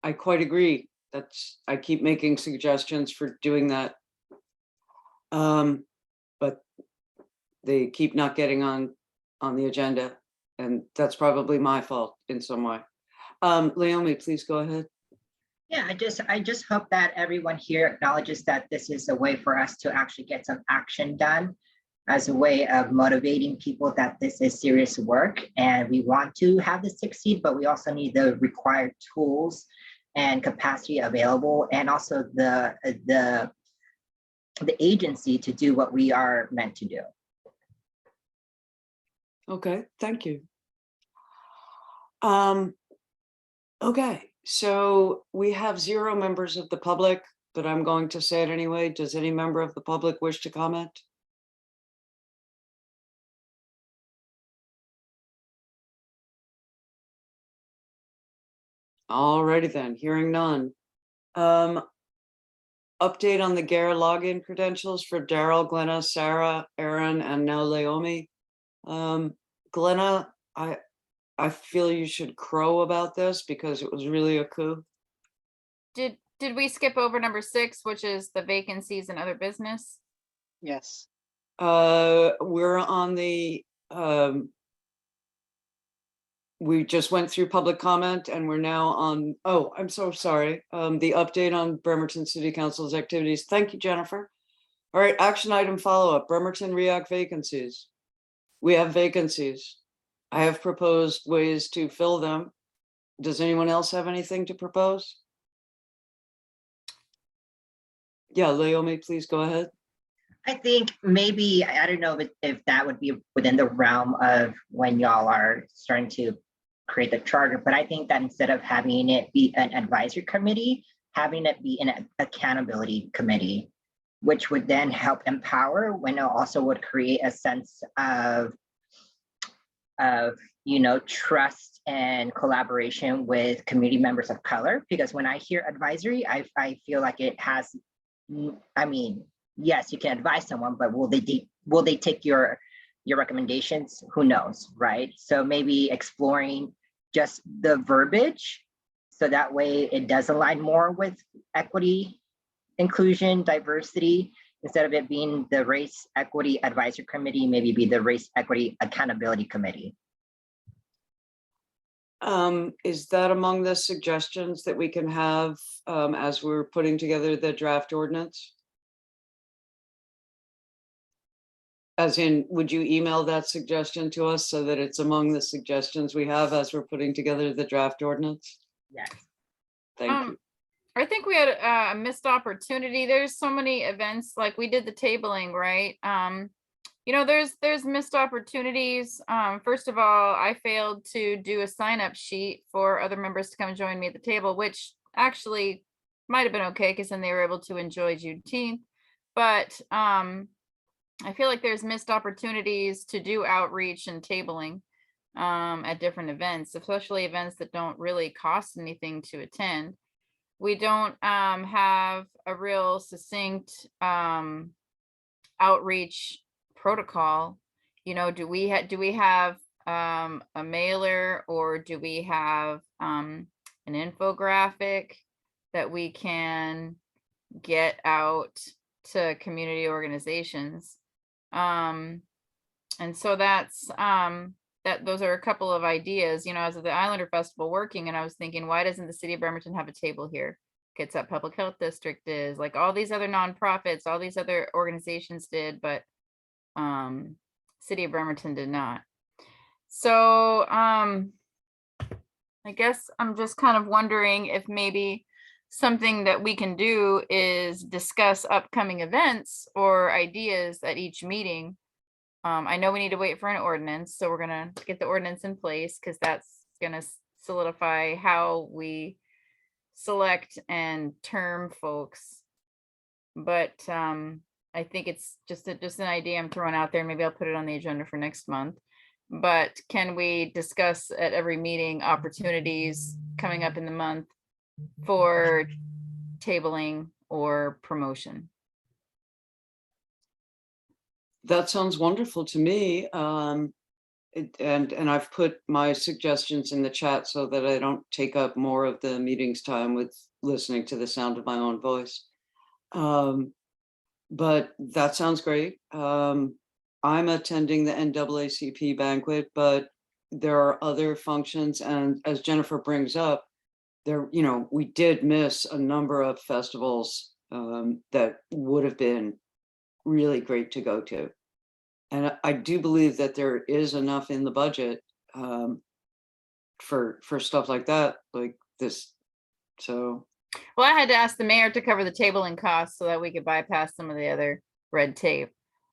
S4: I quite agree. I keep making suggestions for doing that. But they keep not getting on the agenda, and that's probably my fault in some way. Naomi, please go ahead.
S8: Yeah, I just hope that everyone here acknowledges that this is a way for us to actually get some action done, as a way of motivating people that this is serious work and we want to have this succeed, but we also need the required tools and capacity available, and also the agency to do what we are meant to do.
S4: Okay, thank you. Okay, so we have 0 members of the public, but I'm going to say it anyway. Does any member of the public wish to comment? Alrighty then, hearing none. Update on the GARE login credentials for Daryl, Glenna, Sarah, Erin, and now Naomi. Glenna, I feel you should crow about this because it was really a coup.
S2: Did we skip over number 6, which is the vacancies and other business?
S5: Yes.
S4: We're on the, we just went through public comment and we're now on, oh, I'm so sorry. The update on Bremerton City Council's activities. Thank you, Jennifer. All right, action item follow-up, Bremerton REAC vacancies. We have vacancies. I have proposed ways to fill them. Does anyone else have anything to propose? Yeah, Naomi, please go ahead.
S8: I think maybe, I don't know if that would be within the realm of when y'all are starting to create the charter, but I think that instead of having it be an advisory committee, having it be an accountability committee, which would then help empower, when it also would create a sense of trust and collaboration with community members of color. Because when I hear advisory, I feel like it has, I mean, yes, you can advise someone, but will they take your recommendations? Who knows, right? So maybe exploring just the verbiage, so that way it does align more with equity, inclusion, diversity, instead of it being the Race Equity Advisory Committee, maybe be the Race Equity Accountability Committee.
S4: Is that among the suggestions that we can have as we're putting together the draft ordinance? As in, would you email that suggestion to us so that it's among the suggestions we have as we're putting together the draft ordinance?
S8: Yes.
S4: Thank you.
S2: I think we had a missed opportunity. There's so many events, like we did the tabling, right? There's missed opportunities. First of all, I failed to do a sign-up sheet for other members to come join me at the table, which actually might have been okay because then they were able to enjoy Juneteenth. But I feel like there's missed opportunities to do outreach and tabling at different events, especially events that don't really cost anything to attend. We don't have a real succinct outreach protocol. Do we have a mailer, or do we have an infographic that we can get out to community organizations? And so that's those are a couple of ideas. As of the Islander Festival working, and I was thinking, why doesn't the city of Bremerton have a table here? It's that Public Health District is, like all these other nonprofits, all these other organizations did, but city of Bremerton did not. So I guess I'm just kind of wondering if maybe something that we can do is discuss upcoming events or ideas at each meeting. I know we need to wait for an ordinance, so we're gonna get the ordinance in place because that's gonna solidify how we select and term folks. But I think it's just an idea I'm throwing out there. Maybe I'll put it on the agenda for next month. But can we discuss at every meeting opportunities coming up in the month for tabling or promotion?
S4: That sounds wonderful to me. And I've put my suggestions in the chat so that I don't take up more of the meeting's time with listening to the sound of my own voice. But that sounds great. I'm attending the NAACP banquet, but there are other functions. And as Jennifer brings up, there, we did miss a number of festivals that would have been really great to go to. And I do believe that there is enough in the budget for stuff like that, like this. So.
S2: Well, I had to ask the mayor to cover the tabling costs so that we could bypass some of the other red tape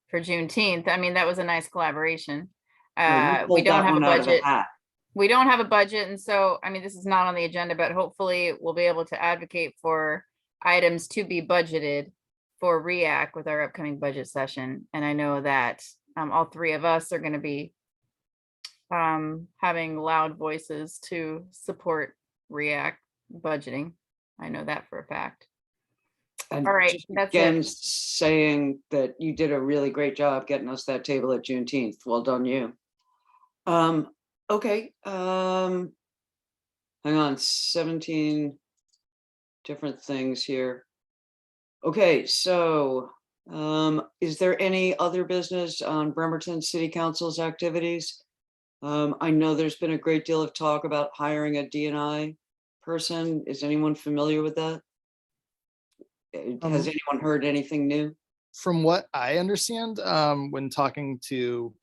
S2: for Juneteenth. I mean, that was a nice collaboration. We don't have a budget. We don't have a budget. And so, I mean, this is not on the agenda, but hopefully we'll be able to advocate for items to be budgeted for REACT with our upcoming budget session. And I know that all three of us are going to be having loud voices to support REACT budgeting. I know that for a fact.
S4: And
S2: all right, that's
S4: again,
S2: it.
S4: Saying that you did a really great job getting us that table at Juneteenth. Well done, you. Okay. Hang on, 17 different things here. Okay, so is there any other business on Bremerton City Council's activities? I know there's been a great deal of talk about hiring a D&I person. Is anyone familiar with that? Has anyone heard anything new?
S1: From what I understand, when talking to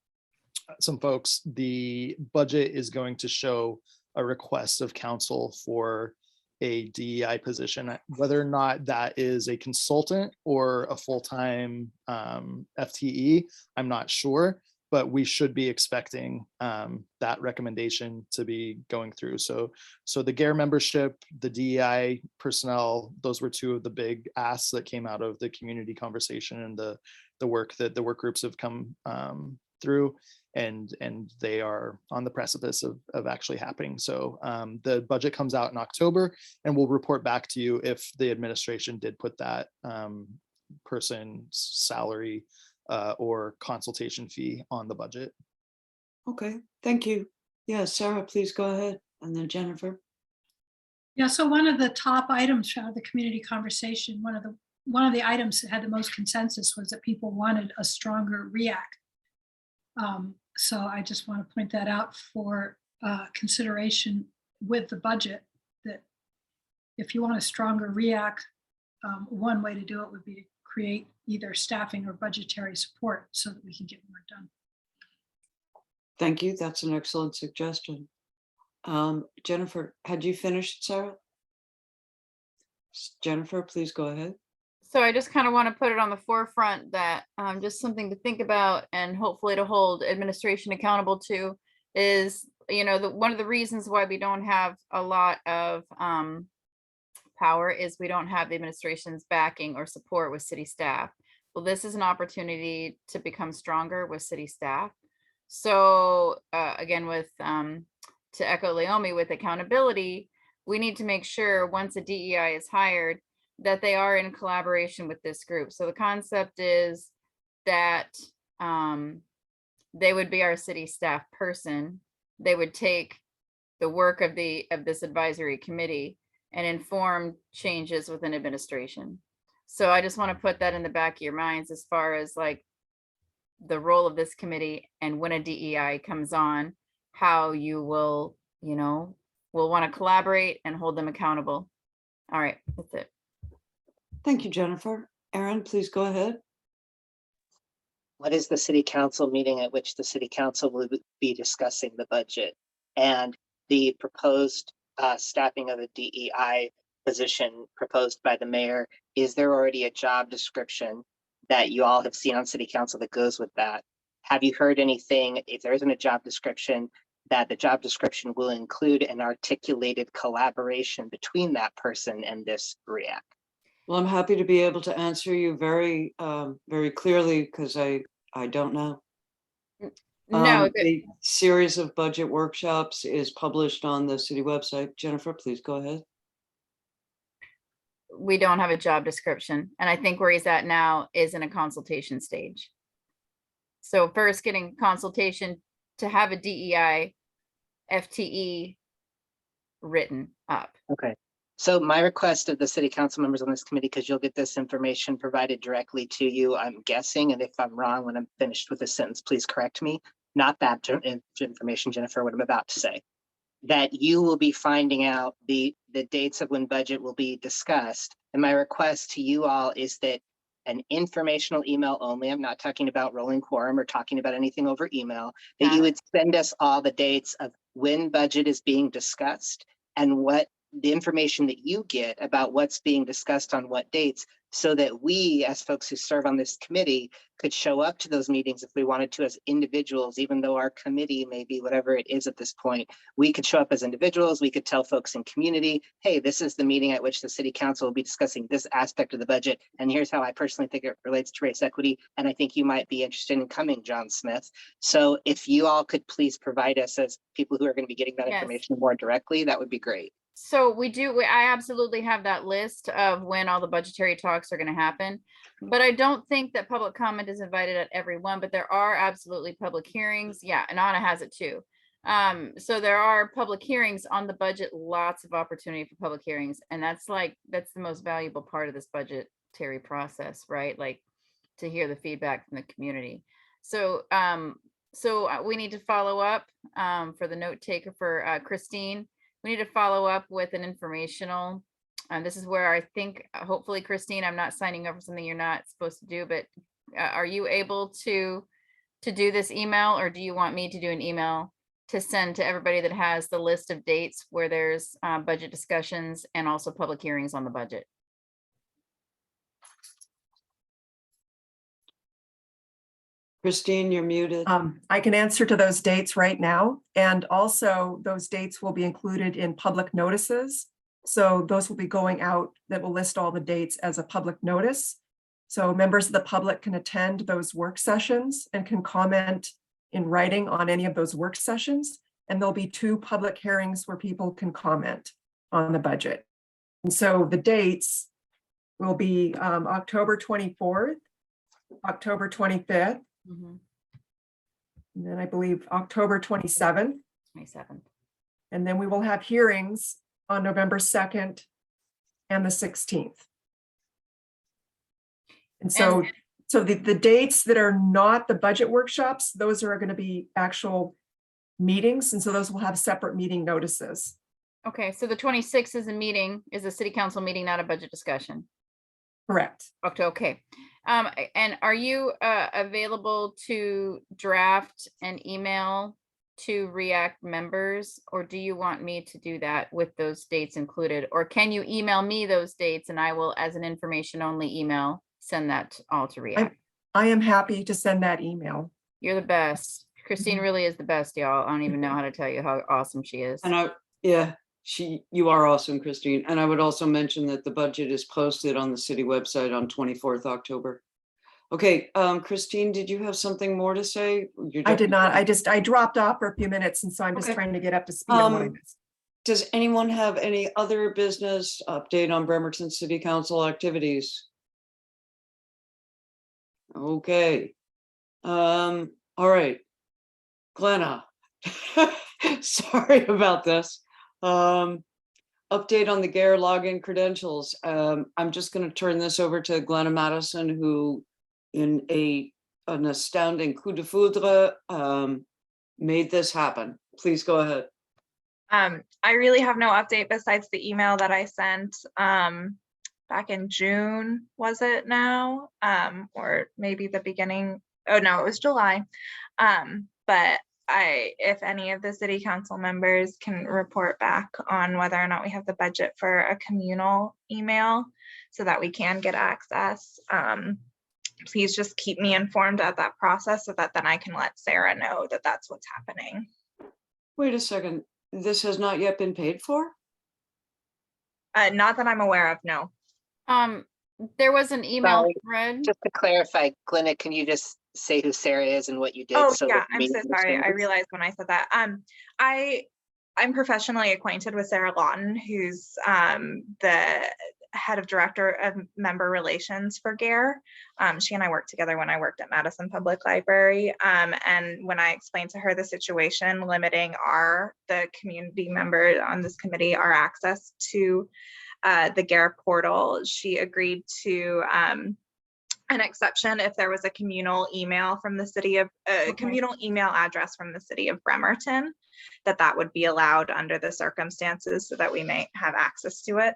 S1: some folks, the budget is going to show a request of council for a DEI position. Whether or not that is a consultant or a full-time FTE, I'm not sure, but we should be expecting that recommendation to be going through. So the GARE membership, the DEI personnel, those were two of the big asks that came out of the community conversation and the work that the work groups have come through, and they are on the precipice of actually happening. So the budget comes out in October, and we'll report back to you if the administration did put that person's salary or consultation fee on the budget.
S4: Okay, thank you. Yeah, Sarah, please go ahead. And then Jennifer.
S6: Yeah, so one of the top items out of the community conversation, one of the items that had the most consensus was that people wanted a stronger REACT. So I just want to point that out for consideration with the budget, that if you want a stronger REACT, one way to do it would be to create either staffing or budgetary support so that we can get more done.
S4: Thank you. That's an excellent suggestion. Jennifer, had you finished, Sarah? Jennifer, please go ahead.
S2: So I just kind of want to put it on the forefront that just something to think about and hopefully to hold administration accountable to is, one of the reasons why we don't have a lot of power is we don't have the administration's backing or support with city staff. Well, this is an opportunity to become stronger with city staff. So again, to echo Leomi with accountability, we need to make sure once a DEI is hired that they are in collaboration with this group. So the concept is that they would be our city staff person. They would take the work of this advisory committee and inform changes within administration. So I just want to put that in the back of your minds as far as like the role of this committee, and when a DEI comes on, how you will, will want to collaborate and hold them accountable. All right, that's it.
S4: Thank you, Jennifer. Aaron, please go ahead.
S5: What is the city council meeting at which the city council will be discussing the budget and the proposed staffing of a DEI position proposed by the mayor. Is there already a job description that you all have seen on city council that goes with that? Have you heard anything, if there isn't a job description, that the job description will include an articulated collaboration between that person and this REAC?
S4: Well, I'm happy to be able to answer you very, very clearly because I don't know.
S2: No,
S4: A series of budget workshops is published on the city website. Jennifer, please go ahead.
S2: we don't have a job description. And I think where he's at now is in a consultation stage. So first getting consultation to have a DEI FTE written up.
S5: Okay. So my request of the city council members on this committee, because you'll get this information provided directly to you, I'm guessing, and if I'm wrong when I'm finished with the sentence, please correct me. Not that information, Jennifer, what I'm about to say. That you will be finding out the dates of when budget will be discussed. And my request to you all is that an informational email only, I'm not talking about rolling quorum or talking about anything over email, that you would send us all the dates of when budget is being discussed and what the information that you get about what's being discussed on what dates, so that we, as folks who serve on this committee, could show up to those meetings if we wanted to as individuals, even though our committee may be whatever it is at this point. We could show up as individuals. We could tell folks in community, hey, this is the meeting at which the city council will be discussing this aspect of the budget. And here's how I personally think it relates to race equity. And I think you might be interested in coming, John Smith. So if you all could please provide us as people who are going to be getting that
S2: Yes.
S5: information more directly, that would be great.
S2: So I absolutely have that list of when all the budgetary talks are going to happen. But I don't think that public comment is invited at every one, but there are absolutely public hearings. Yeah, and Anna has it too. So there are public hearings on the budget, lots of opportunity for public hearings. And that's the most valuable part of this budgetary process, right? Like to hear the feedback from the community. So we need to follow up for the note taker for Christine. We need to follow up with an informational, and this is where I think, hopefully, Christine, I'm not signing up for something you're not supposed to do, but are you able to do this email, or do you want me to do an email to send to everybody that has the list of dates where there's budget discussions and also public hearings on the budget?
S4: Christine, you're muted.
S10: I can answer to those dates right now. And also those dates will be included in public notices. So those will be going out that will list all the dates as a public notice. So members of the public can attend those work sessions and can comment in writing on any of those work sessions. And there'll be 2 public hearings where people can comment on the budget. And so the dates will be October 24th, October 25th,
S2: Mhm.
S10: and then I believe October 27th.
S2: 27th.
S10: And then we will have hearings on November 2nd and the 16th. And so the dates that are not the budget workshops, those are going to be actual meetings. And so those will have separate meeting notices.
S2: Okay, so the 26th is a city council meeting, not a budget discussion.
S10: Correct.
S2: Okay. And are you available to draft an email to REACT members, or do you want me to do that with those dates included? Or can you email me those dates and I will, as an information only email, send that all to REACT?
S10: I am happy to send that email.
S2: You're the best. Christine really is the best, y'all. I don't even know how to tell you how awesome she is.
S4: And you are awesome, Christine. And I would also mention that the budget is posted on the city website on 24th October. Okay, Christine, did you have something more to say?
S10: I did not. I dropped off for a few minutes, and so I'm just trying to get up to speed on what I missed.
S4: Does anyone have any other business update on Bremerton City Council activities? Okay. All right. Glenna, sorry about this. Update on the GARE login credentials. I'm just going to turn this over to Glenna Madison, who in an astounding coup de foudre made this happen. Please go ahead.
S3: I really have no update besides the email that I sent back in June, was it now? Or maybe the beginning, oh no, it was July. But if any of the city council members can report back on whether or not we have the budget for a communal email so that we can get access. Please just keep me informed of that process so that then I can let Sarah know that that's what's happening.
S4: Wait a second, this has not yet been paid for?
S3: Not that I'm aware of, no.
S2: There was an email
S5: Sorry,
S2: thread.
S5: Just to clarify, Glenna, can you just say who Sarah is and what you did?
S3: Oh
S5: so
S3: yeah,
S5: that
S3: I'm
S5: me
S3: so sorry. I
S5: understands?
S3: realized when I said that. I'm professionally acquainted with Sarah Lawton, who's the head of director of member relations for GARE. She and I worked together when I worked at Madison Public Library. And when I explained to her the situation limiting the community member on this committee, our access to the GARE portal, she agreed to an exception if there was a communal email from the city of communal email address from the city of Bremerton, that would be allowed under the circumstances so that we may have access to it.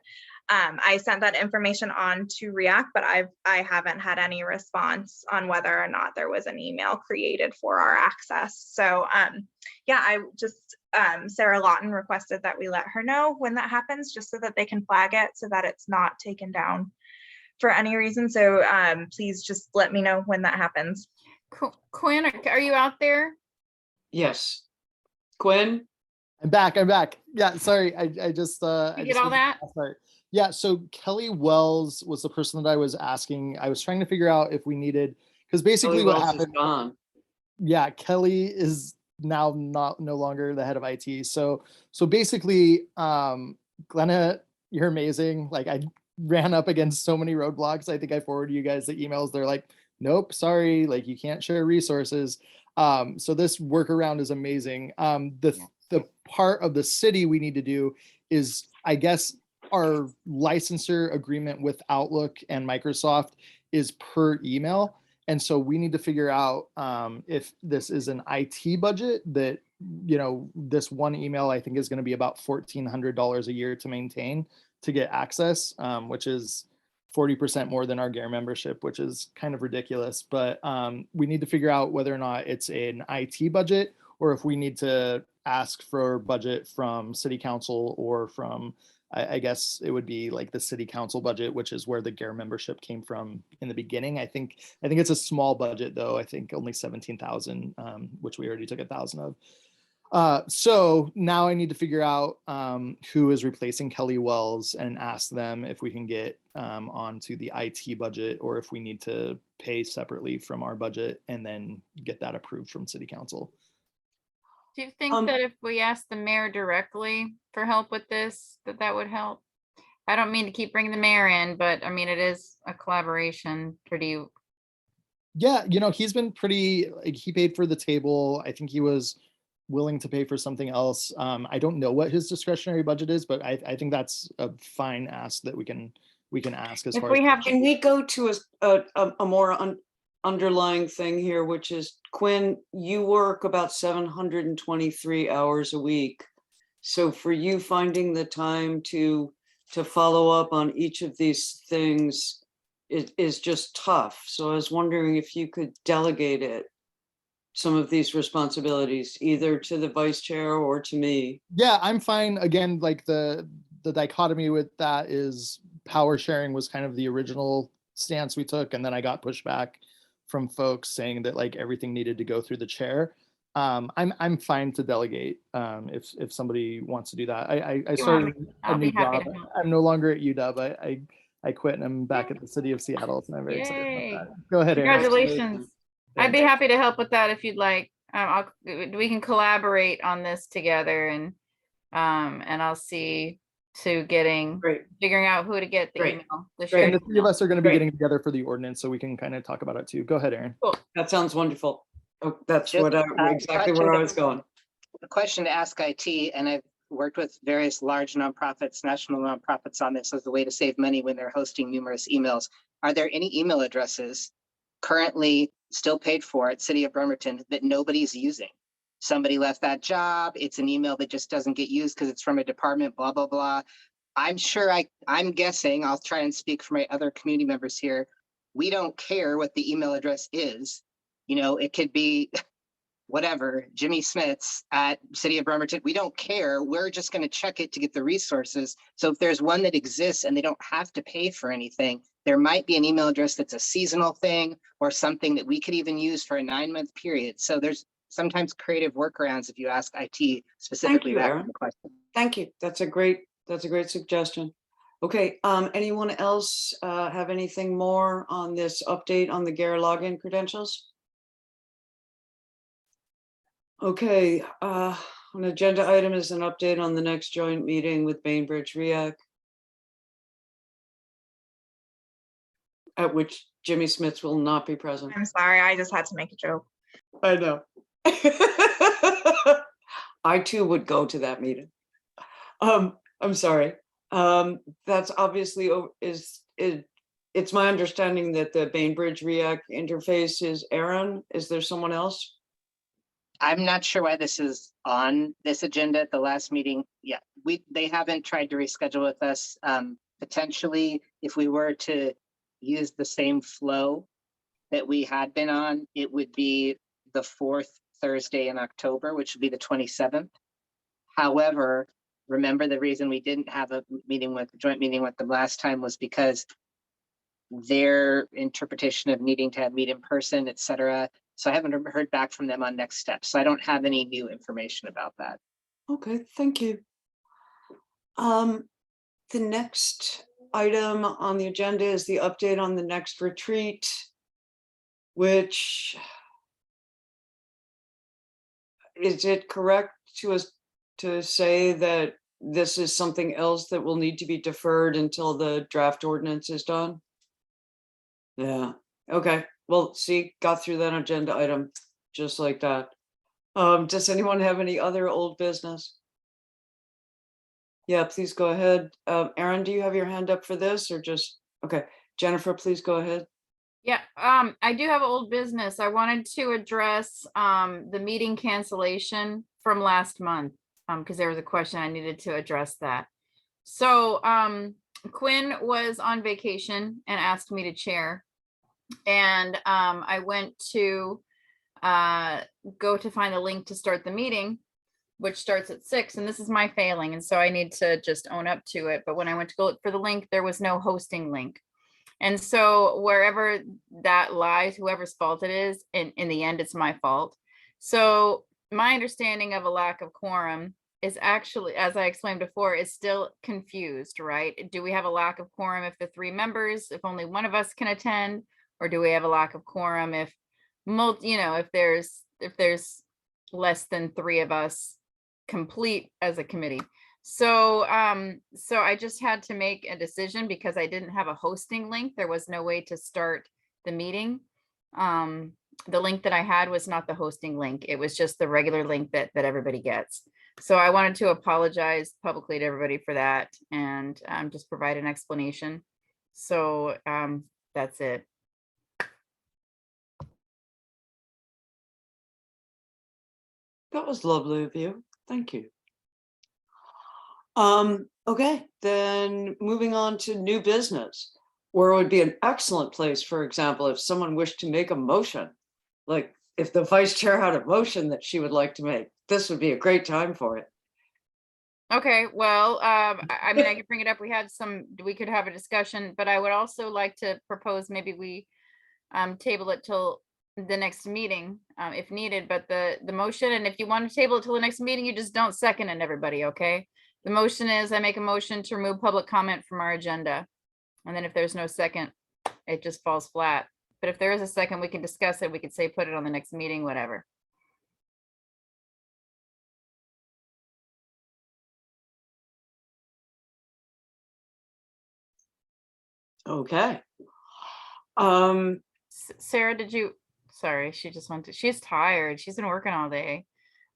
S3: I sent that information on to React, but I haven't had any response on whether or not there was an email created for our access. So yeah, I just Sarah Lawton requested that we let her know when that happens, just so that they can flag it so that it's not taken down for any reason. So please just let me know when that happens.
S2: Quinn, are you out there?
S4: Yes. Quinn?
S1: I'm back. Yeah, sorry. I just
S2: You get all that?
S1: Sorry. Yeah, so Kelly Wells was the person that I was asking. I was trying to figure out if we needed, because basically
S4: Kelly
S1: what
S4: Wells is
S1: happened.
S4: gone.
S1: Yeah, Kelly is now no longer the head of IT. So basically, Glenna, you're amazing. Like, I ran up against so many roadblocks. I think I forwarded you guys the emails. They're like, nope, sorry, like you can't share resources. So this workaround is amazing. The part of the city we need to do is, I guess, our licensor agreement with Outlook and Microsoft is per email. And so we need to figure out if this is an IT budget that, this one email I think is going to be about $1,400 a year to maintain to get access, which is 40% more than our GARE membership, which is kind of ridiculous. But we need to figure out whether or not it's an IT budget or if we need to ask for budget from city council or from, I guess it would be like the city council budget, which is where the GARE membership came from in the beginning. I think it's a small budget though. I think only 17,000, which we already took 1,000 of. So now I need to figure out who is replacing Kelly Wells and ask them if we can get onto the IT budget or if we need to pay separately from our budget and then get that approved from city council.
S2: Do you think that if we ask the mayor directly for help with this, that would help? I don't mean to keep bringing the mayor in, but I mean, it is a collaboration.
S1: Yeah, he's been pretty, like, he paid for the table. I think he was willing to pay for something else. I don't know what his discretionary budget is, but I think that's a fine ask that we can ask as
S2: If
S1: far
S2: we
S1: as.
S2: have
S4: Can we go to a more underlying thing here, which is, Quinn, you work about 723 hours a week. So for you finding the time to follow up on each of these things is just tough. So I was wondering if you could delegate some of these responsibilities either to the vice chair or to me.
S1: Yeah, I'm fine. Again, like the dichotomy with that is power sharing was kind of the original stance we took, and then I got pushback from folks saying that like everything needed to go through the chair. I'm fine to delegate if somebody wants to do that. I started a new job. I'm no longer at UW. I quit and I'm back at the city of Seattle, and I'm very excited about that. Go ahead, Erin.
S2: Congratulations. I'd be happy to help with that if you'd like. We can collaborate on this together, and I'll see to figuring out who to get the email.
S1: And the three of us are going to be getting together for the ordinance, so we can kind of talk about it too. Go ahead, Erin.
S2: Cool.
S4: That sounds wonderful. Oh, that's
S5: Just,
S4: exactly where I was going.
S5: A question to ask IT, and I've worked with various large nonprofits, national nonprofits on this as a way to save money when they're hosting numerous emails. Are there any email addresses currently still paid for at City of Bremerton that nobody's using? Somebody left that job. It's an email that just doesn't get used because it's from a department, blah, blah, blah. I'm sure I'm guessing, I'll try and speak for my other community members here. We don't care what the email address is. It could be whatever, Jimmy Smith's at City of Bremerton. We don't care. We're just going to check it to get the resources. So if there's one that exists and they don't have to pay for anything, there might be an email address that's a seasonal thing or something that we could even use for a 9-month period. So there's sometimes creative workarounds if you ask IT specifically
S4: you,
S5: that
S4: Aaron.
S5: question.
S4: Thank you. That's a great suggestion. Okay, anyone else have anything more on this update on the GARE login credentials? Okay, an agenda item is an update on the next joint meeting with Bainbridge REAC, at which Jimmy Smith will not be present.
S3: I'm sorry, I just had to make a joke.
S4: I know. I too would go to that meeting. I'm sorry. That's obviously it's my understanding that the Bainbridge REAC interface is Aaron. Is there someone else?
S5: I'm not sure why this is on this agenda at the last meeting. Yeah, they haven't tried to reschedule with us. Potentially, if we were to use the same flow that we had been on, it would be the 4th Thursday in October, which would be the 27th. However, remember the reason we didn't have a joint meeting with them last time was because their interpretation of needing to meet in person, et cetera. So I haven't heard back from them on next steps. So I don't have any new information about that.
S4: Okay, thank you. The next item on the agenda is the update on the next retreat, which is it correct to say that this is something else that will need to be deferred until the draft ordinance is done? Yeah, okay. Well, see, got through that agenda item just like that. Does anyone have any other old business? Yeah, please go ahead. Aaron, do you have your hand up for this or just, okay. Jennifer, please go ahead.
S2: Yeah, I do have old business. I wanted to address the meeting cancellation from last month, because there was a question I needed to address that. So Quinn was on vacation and asked me to chair. And I went to go to find the link to start the meeting, which starts at 6, and this is my failing, and so I need to just own up to it. But when I went to go look for the link, there was no hosting link. And so wherever that lies, whoever's fault it is, in the end, it's my fault. So my understanding of a lack of quorum is actually, as I explained before, is still confused, right? Do we have a lack of quorum if the 3 members, if only one of us can attend? Or do we have a lack of quorum if if there's less than 3 of us complete as a committee? So I just had to make a decision because I didn't have a hosting link. There was no way to start the meeting. The link that I had was not the hosting link. It was just the regular link that everybody gets. So I wanted to apologize publicly to everybody for that and just provide an explanation. So that's it.
S4: That was lovely of you. Thank you. Okay, then moving on to new business, where it would be an excellent place, for example, if someone wished to make a motion, like if the vice chair had a motion that she would like to make, this would be a great time for it.
S2: Okay, well, I mean, I could bring it up. We could have a discussion, but I would also like to propose maybe we table it till the next meeting if needed, but the motion, and if you want to table it till the next meeting, you just don't second it, everybody, okay? The motion is I make a motion to remove public comment from our agenda. And then if there's no second, it just falls flat. But if there is a second, we can discuss it. We could say put it on the next meeting, whatever.
S4: Okay.
S2: Sarah, sorry, she just went to, she's tired. She's been working all day.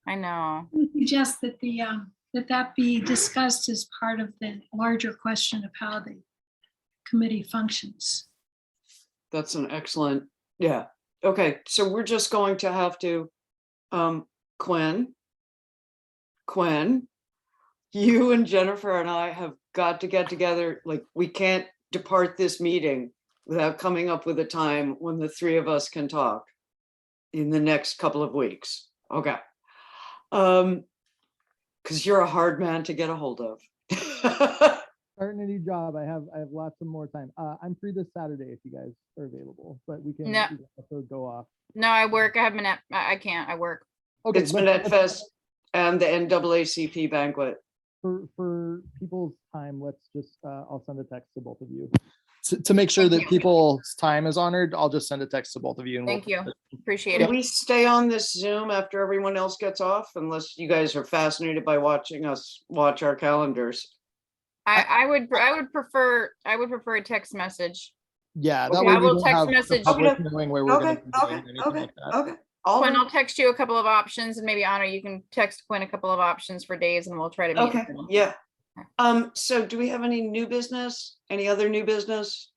S2: I know.
S6: I suggest that that be discussed as part of the larger question of how the committee functions.
S4: That's an excellent, yeah. Okay, so we're just going to have to, Quinn, you and Jennifer and I have got to get together. Like, we can't depart this meeting without coming up with a time when the 3 of us can talk in the next couple of weeks. Okay. Because you're a hard man to get a hold of.
S1: Starting a new job. I have lots of more time. I'm free this Saturday if you guys are available, but we can,
S2: No.
S1: we can also go off.
S2: No, I work. I have I can't. I work.
S1: Okay,
S4: It's Minette Fest and the NAACP banquet.
S1: for people's time, let's just, I'll send a text to both of you. To make sure
S2: Thank
S1: that
S2: you.
S1: people's time is honored, I'll just send a text to both of you. And
S2: Thank you. Appreciate
S4: Can
S2: it.
S4: we stay on this Zoom after everyone else gets off, unless you guys are fascinated by watching us watch our calendars?
S2: I would prefer a text message.
S1: Yeah, that
S4: Okay.
S1: way
S2: I
S1: we
S2: will
S1: don't
S2: text
S1: have the
S2: message.
S1: public knowing where we're
S4: Okay,
S1: gonna be
S4: okay,
S1: or anything
S4: okay,
S1: like that.
S4: okay. All
S2: Quinn,
S4: right.
S2: I'll text you a couple of options, and maybe Anna, you can text Quinn a couple of options for days, and we'll try to meet.
S4: Okay, yeah. So do we have any new business? Any other new business?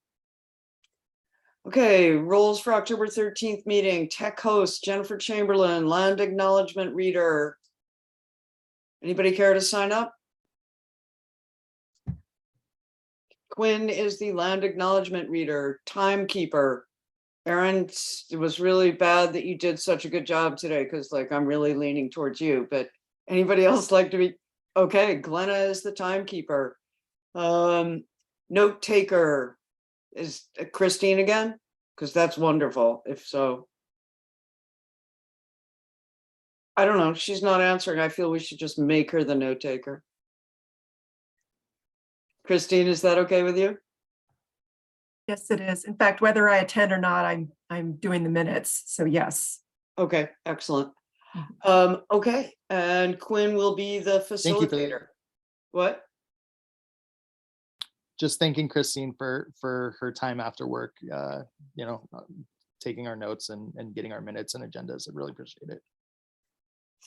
S4: Okay, rules for October 13th meeting, tech host Jennifer Chamberlain, land acknowledgement reader. Anybody care to sign up? Quinn is the land acknowledgement reader, timekeeper. Erin, it was really bad that you did such a good job today, because like I'm really leaning towards you, but anybody else like to be? Okay, Glenna is the timekeeper. Note taker is Christine again, because that's wonderful. If so, I don't know. She's not answering. I feel we should just make her the note taker. Christine, is that okay with you?
S10: Yes, it is. In fact, whether I attend or not, I'm doing the minutes. So yes.
S4: Okay, excellent. Okay, and Quinn will be the
S1: Thank you for
S4: facilitator. What?
S1: just thanking Christine for her time after work, taking our notes and getting our minutes and agendas. I really appreciate it.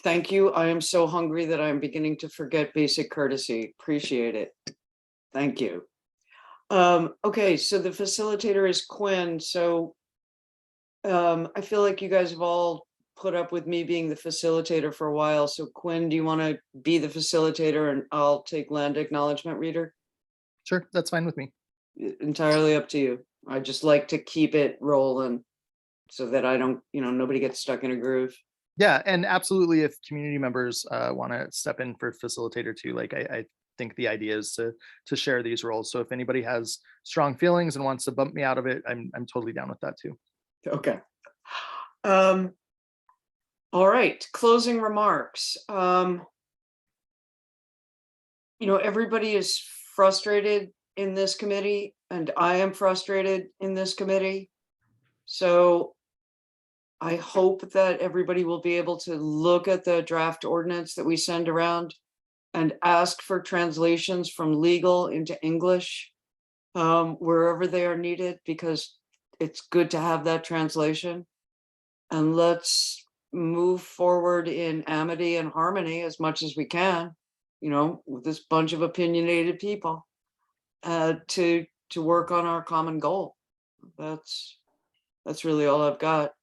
S4: Thank you. I am so hungry that I'm beginning to forget basic courtesy. Appreciate it. Thank you. Okay, so the facilitator is Quinn. So I feel like you guys have all put up with me being the facilitator for a while. So Quinn, do you want to be the facilitator and I'll take land acknowledgement reader?
S1: Sure, that's fine with me.
S4: Entirely up to you. I just like to keep it rolling so that I don't, nobody gets stuck in a groove.
S1: Yeah, and absolutely, if community members want to step in for facilitator too, like I think the idea is to share these roles. So if anybody has strong feelings and wants to bump me out of it, I'm totally down with that too.
S4: Okay. All right, closing remarks. Everybody is frustrated in this committee, and I am frustrated in this committee. So I hope that everybody will be able to look at the draft ordinance that we send around and ask for translations from legal into English wherever they are needed, because it's good to have that translation. And let's move forward in amity and harmony as much as we can, with this bunch of opinionated people to work on our common goal. That's really all I've got.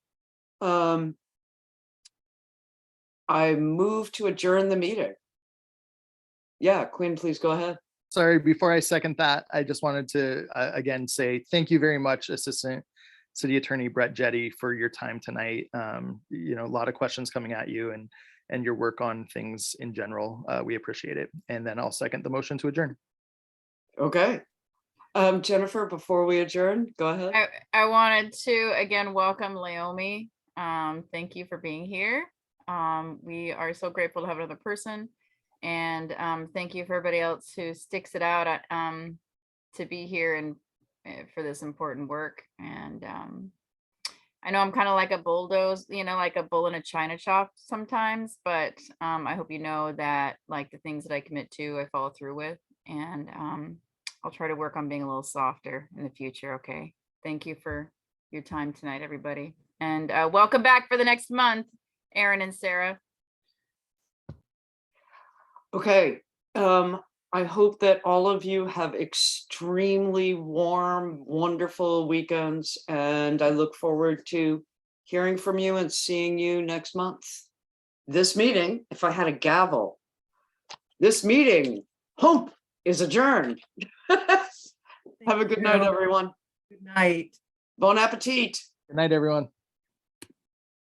S4: I move to adjourn the meeting. Yeah, Quinn, please go ahead.
S1: Sorry, before I second that, I just wanted to again say thank you very much, Assistant City Attorney Brett Jetty, for your time tonight. A lot of questions coming at you and your work on things in general. We appreciate it. And then I'll second the motion to adjourn.
S4: Okay. Jennifer, before we adjourn, go ahead.
S2: I wanted to again welcome Laomi. Thank you for being here. We are so grateful to have another person, and thank you for everybody else who sticks it out to be here and for this important work. And I know I'm kind of like a bulldoze, like a bull in a china shop sometimes, but I hope you know that like the things that I commit to, I follow through with, and I'll try to work on being a little softer in the future. Okay. Thank you for your time tonight, everybody. And welcome back for the next month, Aaron and Sarah.
S4: Okay. I hope that all of you have extremely warm, wonderful weekends, and I look forward to hearing from you and seeing you next month. This meeting, if I had a gavel, this meeting, hump, is adjourned. Have a good night, everyone.
S10: Good night.
S4: Bon appetit.
S1: Good night, everyone.